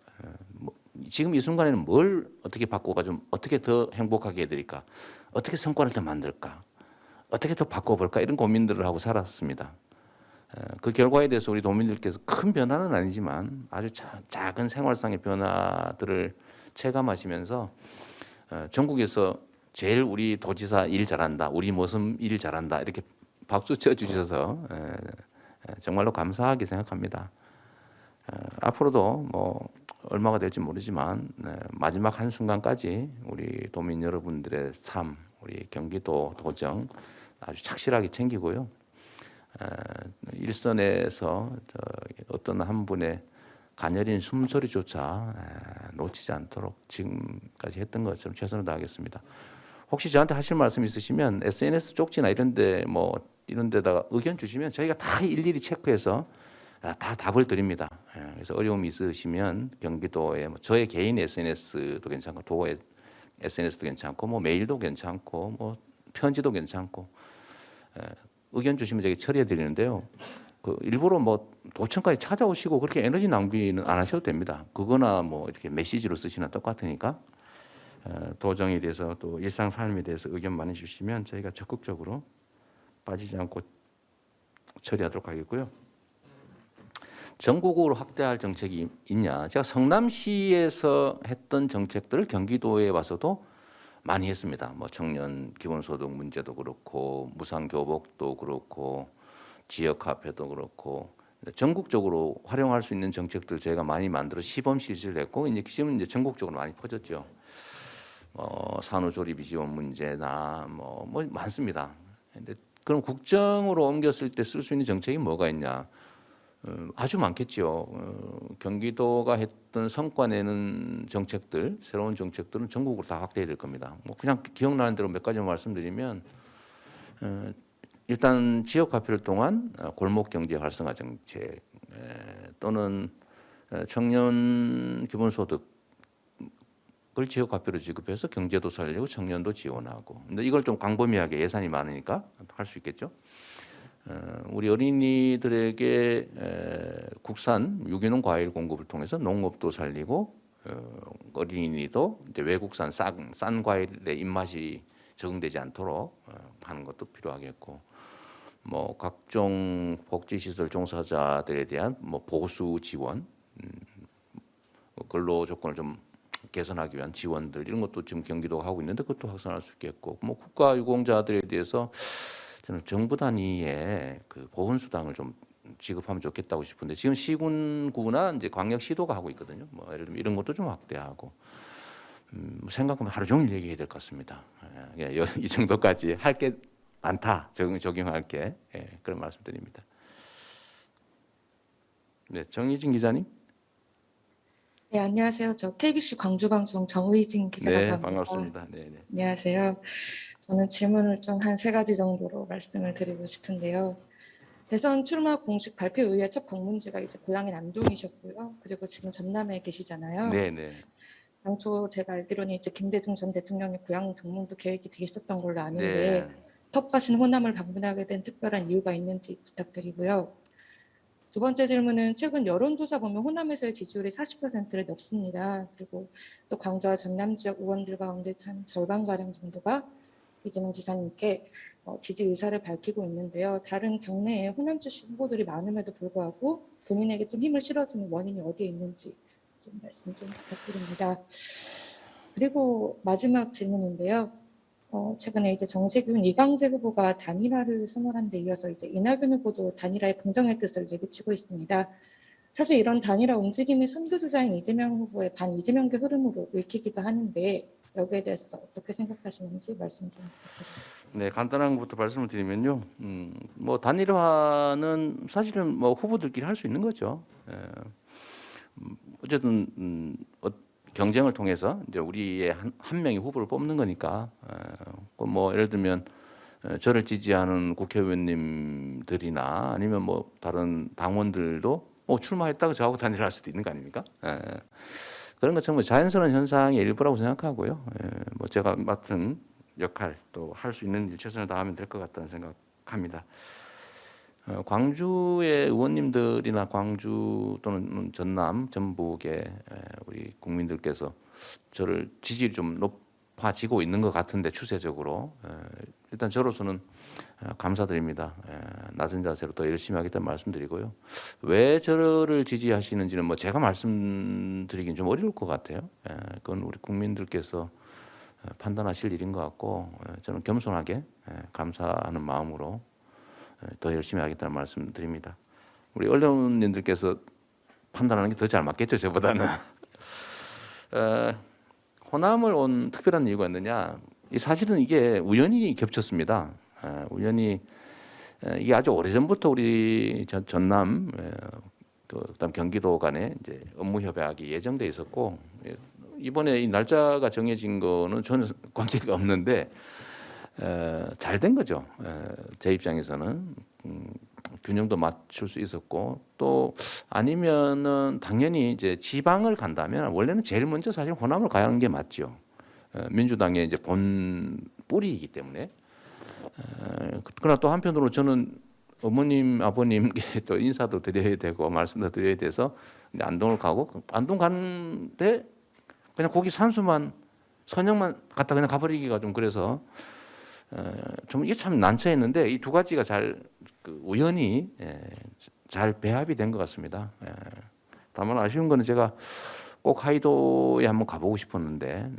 지금 이 순간에는 뭘 어떻게 바꿔가 좀 어떻게 더 행복하게 해드릴까, 어떻게 성과를 더 만들까, 어떻게 더 바꿔볼까 이런 고민들을 하고 살았습니다. 그 결과에 대해서 우리 도민들께서 큰 변화는 아니지만 아주 작은 생활상의 변화들을 체감하시면서 전국에서 제일 우리 도지사 일 잘한다, 우리 모습 일 잘한다 이렇게 박수 쳐주셔서 정말로 감사하게 생각합니다. 앞으로도 얼마가 될지 모르지만 마지막 한순간까지 우리 도민 여러분들의 삶, 우리 경기도 도정 아주 착실하게 챙기고요. 일선에서 어떤 한 분의 가녀린 숨소리조차 놓치지 않도록 지금까지 했던 것처럼 최선을 다하겠습니다. 혹시 저한테 하실 말씀 있으시면 SNS 쪽지나 이런 데다가 의견 주시면 저희가 다 일일이 체크해서 다 답을 드립니다. 그래서 어려움이 있으시면 경기도에 저의 개인 SNS도 괜찮고 도의 SNS도 괜찮고 메일도 괜찮고 편지도 괜찮고 의견 주시면 저희 처리해 드리는데요. 일부러 도청까지 찾아오시고 그렇게 에너지 낭비는 안 하셔도 됩니다. 그거나 이렇게 메시지로 쓰시나 똑같으니까 도정에 대해서 또 일상 삶에 대해서 의견 많이 주시면 저희가 적극적으로 빠지지 않고 처리하도록 하겠고요. 전국으로 확대할 정책이 있냐? 제가 성남시에서 했던 정책들을 경기도에 와서도 많이 했습니다. 청년 기본소득 문제도 그렇고 무상교복도 그렇고 지역화폐도 그렇고 전국적으로 활용할 수 있는 정책들 저희가 많이 만들어 시범 실시를 했고 지금 이제 전국적으로 많이 퍼졌죠. 산후조리비 지원 문제나 많습니다. 근데 그럼 국정으로 옮겼을 때 쓸 수 있는 정책이 뭐가 있냐? 아주 많겠죠. 경기도가 했던 성과 내는 정책들, 새로운 정책들은 전국으로 다 확대해야 될 겁니다. 그냥 기억나는 대로 몇 가지만 말씀드리면 일단 지역 화폐를 통한 골목 경제 활성화 정책 또는 청년 기본소득을 지역 화폐로 지급해서 경제도 살리고 청년도 지원하고. 근데 이걸 좀 광범위하게 예산이 많으니까 할 수 있겠죠. 우리 어린이들에게 국산 유기농 과일 공급을 통해서 농업도 살리고 어린이도 이제 외국산 싼 과일의 입맛이 적응되지 않도록 하는 것도 필요하겠고, 뭐 각종 복지시설 종사자들에 대한 뭐 보수 지원, 근로 조건을 좀 개선하기 위한 지원들 이런 것도 지금 경기도가 하고 있는데 그것도 확산할 수 있겠고, 뭐 국가유공자들에 대해서 저는 정부 단위의 그 보훈수당을 좀 지급하면 좋겠다고 싶은데 지금 시군구나 이제 광역시도가 하고 있거든요. 뭐 예를 들면 이런 것도 좀 확대하고 생각하면 하루 종일 얘기해야 될 것 같습니다. 이 정도까지 할 게 많다. 적용할 게 그런 말씀드립니다. 네, 정의진 기자님. 네, 안녕하세요. 저 KBC 광주방송 정의진 기자라고 네, 합니다. 반갑습니다. 네, 네. 안녕하세요. 저는 질문을 좀 한 3가지 정도로 말씀을 드리고 싶은데요. 대선 출마 공식 발표 이후에 첫 방문지가 이제 고향인 안동이셨고요. 그리고 지금 전남에 계시잖아요. 네, 네. 당초 제가 알기로는 이제 김대중 전 대통령의 고향 방문도 계획이 돼 있었던 걸로 아는데 네. 텃밭인 호남을 방문하게 된 특별한 이유가 있는지 부탁드리고요. 두 번째 질문은 최근 여론조사 보면 호남에서의 지지율이 40%를 넘습니다. 그리고 또 광주와 전남 지역 의원들 가운데 한 절반가량 정도가 이재명 지사님께 지지 의사를 밝히고 있는데요. 다른 경내에 호남 출신 후보들이 많음에도 불구하고 본인에게 좀 힘을 실어주는 원인이 어디에 있는지 좀 말씀 좀 부탁드립니다. 그리고 마지막 질문인데요. 최근에 이제 정세균, 이광재 후보가 단일화를 선언한 데 이어서 이제 이낙연 후보도 단일화에 긍정의 뜻을 내비치고 있습니다. 사실 이런 단일화 움직임이 선두주자인 이재명 후보의 반 이재명계 흐름으로 읽히기도 하는데 여기에 대해서 어떻게 생각하시는지 말씀 좀 부탁드립니다. 네, 간단한 것부터 말씀을 드리면요. 뭐 단일화는 사실은 뭐 후보들끼리 할 수 있는 거죠. 어쨌든 경쟁을 통해서 이제 우리의 한 명의 후보를 뽑는 거니까. 뭐 예를 들면 저를 지지하는 국회의원님들이나 아니면 뭐 다른 당원들도 출마했다가 저하고 단일화할 수도 있는 거 아닙니까? 그런 것처럼 뭐 자연스러운 현상의 일부라고 생각하고요. 뭐 제가 맡은 역할 또 할 수 있는 일 최선을 다하면 될 것 같다는 생각합니다. 광주의 의원님들이나 광주 또는 전남, 전북의 우리 국민들께서 저를 지지율이 좀 높아지고 있는 것 같은데 추세적으로 일단 저로서는 감사드립니다. 낮은 자세로 더 열심히 하겠다는 말씀드리고요. 왜 저를 지지하시는지는 뭐 제가 말씀드리긴 좀 어려울 것 같아요. 그건 우리 국민들께서 판단하실 일인 것 같고 저는 겸손하게 감사하는 마음으로 더 열심히 하겠다는 말씀드립니다. 우리 언론인들께서 판단하는 게 더 잘 맞겠죠, 저보다는. 호남을 온 특별한 이유가 있느냐? 사실은 이게 우연히 겹쳤습니다. 우연히 이게 아주 오래전부터 우리 전남 그다음 경기도 간에 이제 업무 협약이 예정돼 있었고 이번에 이 날짜가 정해진 거는 전혀 관계가 없는데 잘 된 거죠. 제 입장에서는 균형도 맞출 수 있었고 또 아니면은 당연히 이제 지방을 간다면 원래는 제일 먼저 사실 호남을 가야 하는 게 맞죠. 민주당의 이제 본 뿌리이기 때문에. 그러나 또 한편으로 저는 어머님, 아버님께 또 인사도 드려야 되고 말씀도 드려야 돼서 안동을 가고 안동 가는데 그냥 거기 산수만 선영만 갔다 그냥 가버리기가 좀 그래서 좀 이게 참 난처했는데 이 두 가지가 잘 우연히 잘 배합이 된 것 같습니다. 다만 아쉬운 거는 제가 꼭 하이도에 한번 가보고 싶었는데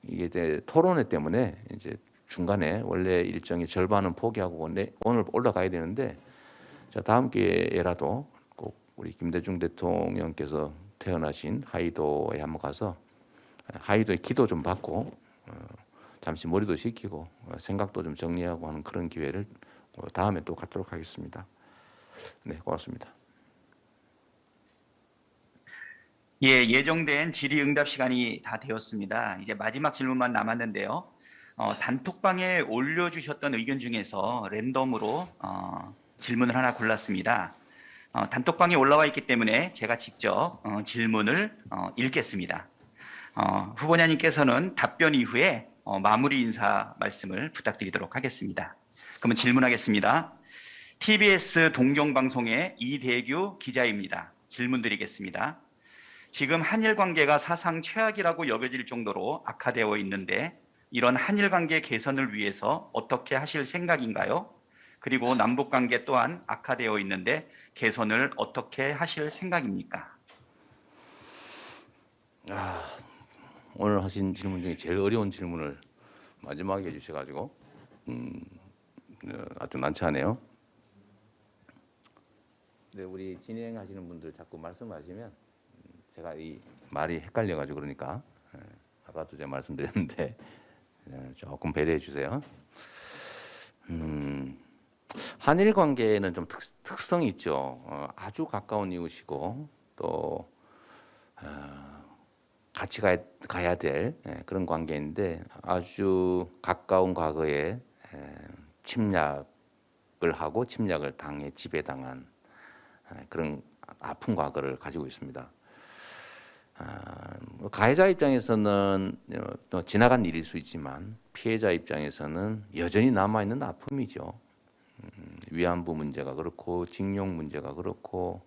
이게 이제 토론회 때문에 이제 중간에 원래 일정의 절반은 포기하고 오늘 올라가야 되는데 다음 기회에라도 꼭 우리 김대중 대통령께서 태어나신 하이도에 한번 가서 하이도에 기도 좀 받고 잠시 머리도 식히고 생각도 좀 정리하고 하는 그런 기회를 다음에 또 갖도록 하겠습니다. 네, 고맙습니다. 예, 예정된 질의응답 시간이 다 되었습니다. 이제 마지막 질문만 남았는데요. 단톡방에 올려주셨던 의견 중에서 랜덤으로 질문을 하나 골랐습니다. 단톡방에 올라와 있기 때문에 제가 직접 질문을 읽겠습니다. 후보자님께서는 답변 이후에 마무리 인사 말씀을 부탁드리도록 하겠습니다. 그러면 질문하겠습니다. TBS 동경방송의 이대규 기자입니다. 질문 드리겠습니다. 지금 한일 관계가 사상 최악이라고 여겨질 정도로 악화되어 있는데 이런 한일 관계 개선을 위해서 어떻게 하실 생각인가요? 그리고 남북 관계 또한 악화되어 있는데 개선을 어떻게 하실 생각입니까? 오늘 하신 질문 중에 제일 어려운 질문을 마지막에 해주셔가지고 아주 난처하네요. 네, 우리 진행하시는 분들 자꾸 말씀하시면 제가 이 말이 헷갈려가지고 그러니까 아까도 제가 말씀드렸는데 조금 배려해 주세요. 한일 관계는 좀 특성이 있죠. 아주 가까운 이웃이고 또 같이 가야 될 그런 관계인데 아주 가까운 과거에 침략을 하고 침략을 당해 지배당한 그런 아픈 과거를 가지고 있습니다. 가해자 입장에서는 또 지나간 일일 수 있지만 피해자 입장에서는 여전히 남아있는 아픔이죠. 위안부 문제가 그렇고 징용 문제가 그렇고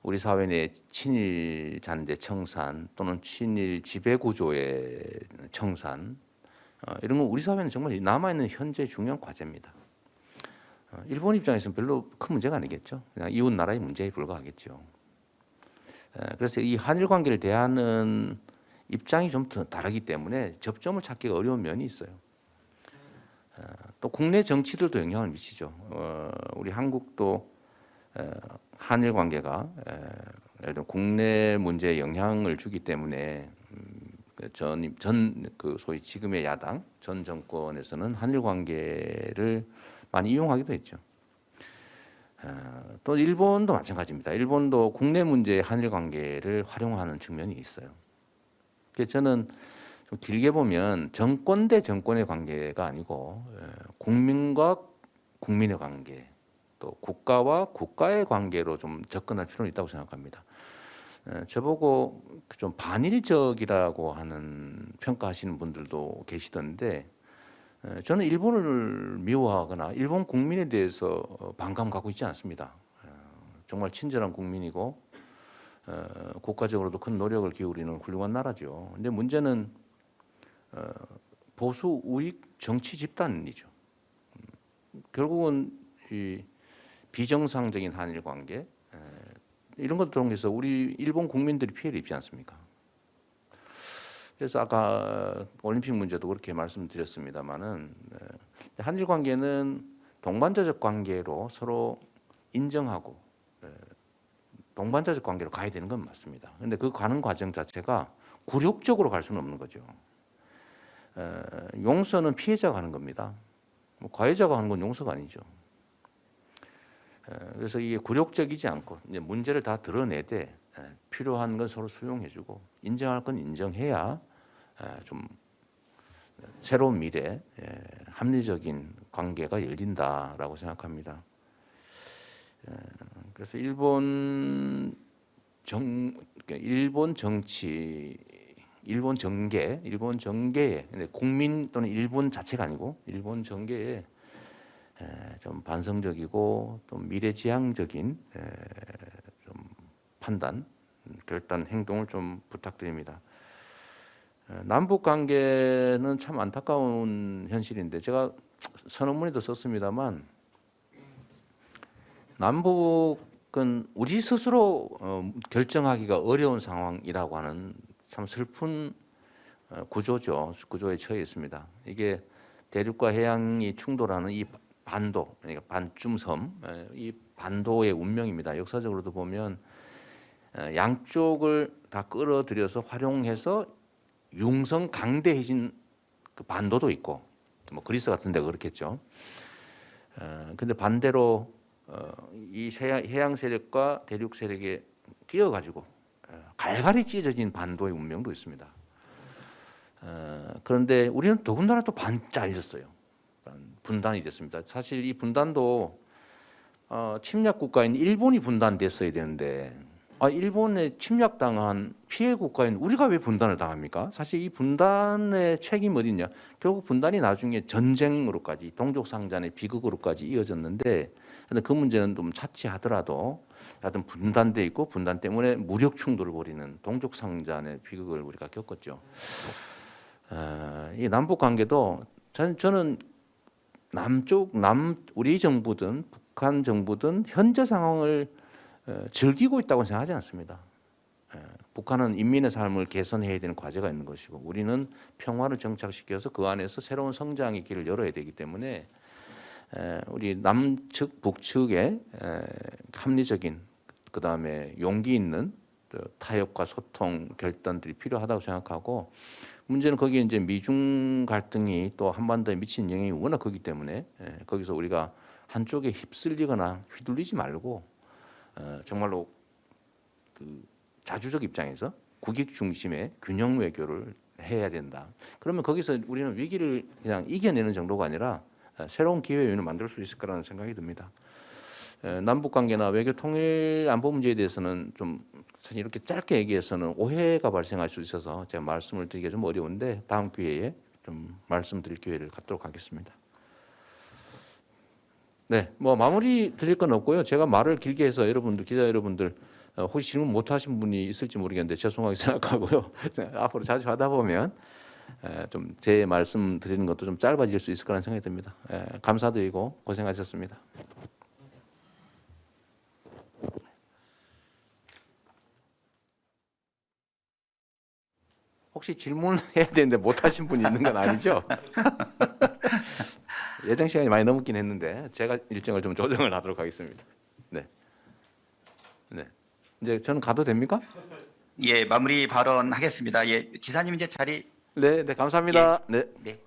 우리 사회 내 친일 잔재 청산 또는 친일 지배 구조의 청산 이런 건 우리 사회는 정말 남아있는 현재 중요한 과제입니다. 일본 입장에서는 별로 큰 문제가 아니겠죠. 그냥 이웃 나라의 문제에 불과하겠죠. 그래서 이 한일 관계를 대하는 입장이 좀 다르기 때문에 접점을 찾기가 어려운 면이 있어요. 또 국내 정치들도 영향을 미치죠. 우리 한국도 한일 관계가 예를 들어 국내 문제에 영향을 주기 때문에 그 소위 지금의 야당 전 정권에서는 한일 관계를 많이 이용하기도 했죠. 또 일본도 마찬가지입니다. 일본도 국내 문제의 한일 관계를 활용하는 측면이 있어요. 그래서 저는 좀 길게 보면 정권 대 정권의 관계가 아니고 국민과 국민의 관계, 또 국가와 국가의 관계로 좀 접근할 필요는 있다고 생각합니다. 저보고 좀 반일적이라고 하는 평가하시는 분들도 계시던데 저는 일본을 미워하거나 일본 국민에 대해서 반감 갖고 있지 않습니다. 정말 친절한 국민이고 국가적으로도 큰 노력을 기울이는 훌륭한 나라죠. 근데 문제는 보수 우익 정치 집단이죠. 결국은 이 비정상적인 한일 관계 이런 것들 통해서 우리 일본 국민들이 피해를 입지 않습니까? 그래서 아까 올림픽 문제도 그렇게 말씀드렸습니다마는 한일 관계는 동반자적 관계로 서로 인정하고 동반자적 관계로 가야 되는 건 맞습니다. 그런데 그 가는 과정 자체가 굴욕적으로 갈 수는 없는 거죠. 용서는 피해자가 하는 겁니다. 뭐 가해자가 하는 건 용서가 아니죠. 그래서 이게 굴욕적이지 않고 이제 문제를 다 드러내되 필요한 건 서로 수용해주고 인정할 건 인정해야 좀 새로운 미래 합리적인 관계가 열린다라고 생각합니다. 그래서 일본 정치, 일본 정계에 국민 또는 일본 자체가 아니고 일본 정계에 좀 반성적이고 또 미래지향적인 좀 판단, 결단, 행동을 좀 부탁드립니다. 남북 관계는 참 안타까운 현실인데 제가 선언문에도 썼습니다만 남북은 우리 스스로 결정하기가 어려운 상황이라고 하는 참 슬픈 구조죠. 구조에 처해 있습니다. 이게 대륙과 해양이 충돌하는 이 반도, 그러니까 반쯤섬, 이 반도의 운명입니다. 역사적으로도 보면 양쪽을 다 끌어들여서 활용해서 융성 강대해진 그 반도도 있고, 뭐 그리스 같은 데가 그렇겠죠. 근데 반대로 이 해양 세력과 대륙 세력에 끼어가지고 갈갈이 찢어진 반도의 운명도 있습니다. 그런데 우리는 더군다나 또 반 잘렸어요. 분단이 됐습니다. 사실 이 분단도 침략 국가인 일본이 분단됐어야 되는데 일본에 침략당한 피해 국가인 우리가 왜 분단을 당합니까? 사실 이 분단의 책임 어디냐? 결국 분단이 나중에 전쟁으로까지 동족상잔의 비극으로까지 이어졌는데, 근데 그 문제는 좀 차치하더라도 하여튼 분단돼 있고 분단 때문에 무력 충돌을 벌이는 동족상잔의 비극을 우리가 겪었죠. 이 남북 관계도 저는 우리 정부든 북한 정부든 현재 상황을 즐기고 있다고 생각하지 않습니다. 북한은 인민의 삶을 개선해야 되는 과제가 있는 것이고 우리는 평화를 정착시켜서 그 안에서 새로운 성장의 길을 열어야 되기 때문에 우리 남측 북측의 합리적인 그다음에 용기 있는 타협과 소통 결단들이 필요하다고 생각하고, 문제는 거기에 이제 미중 갈등이 또 한반도에 미치는 영향이 워낙 크기 때문에 거기서 우리가 한쪽에 휩쓸리거나 휘둘리지 말고 정말로 그 자주적 입장에서 국익 중심의 균형 외교를 해야 된다. 그러면 거기서 우리는 위기를 그냥 이겨내는 정도가 아니라 새로운 기회 요인을 만들 수 있을 거라는 생각이 듭니다. 남북 관계나 외교 통일 안보 문제에 대해서는 좀 사실 이렇게 짧게 얘기해서는 오해가 발생할 수 있어서 제가 말씀을 드리기가 좀 어려운데 다음 기회에 좀 말씀드릴 기회를 갖도록 하겠습니다. 네, 뭐 마무리 드릴 건 없고요. 제가 말을 길게 해서 여러분들 기자 여러분들 혹시 질문 못 하신 분이 있을지 모르겠는데 죄송하게 생각하고요. 앞으로 자주 하다 보면 좀 제 말씀 드리는 것도 좀 짧아질 수 있을 거라는 생각이 듭니다. 감사드리고 고생하셨습니다. 혹시 질문해야 되는데 못 하신 분이 있는 건 아니죠? 예정 시간이 많이 넘었긴 했는데 제가 일정을 좀 조정을 하도록 하겠습니다. 네. 네. 이제 저는 가도 됩니까? 예, 마무리 발언하겠습니다. 예, 지사님 이제 자리. 네, 네, 감사합니다. 예. 네. 네.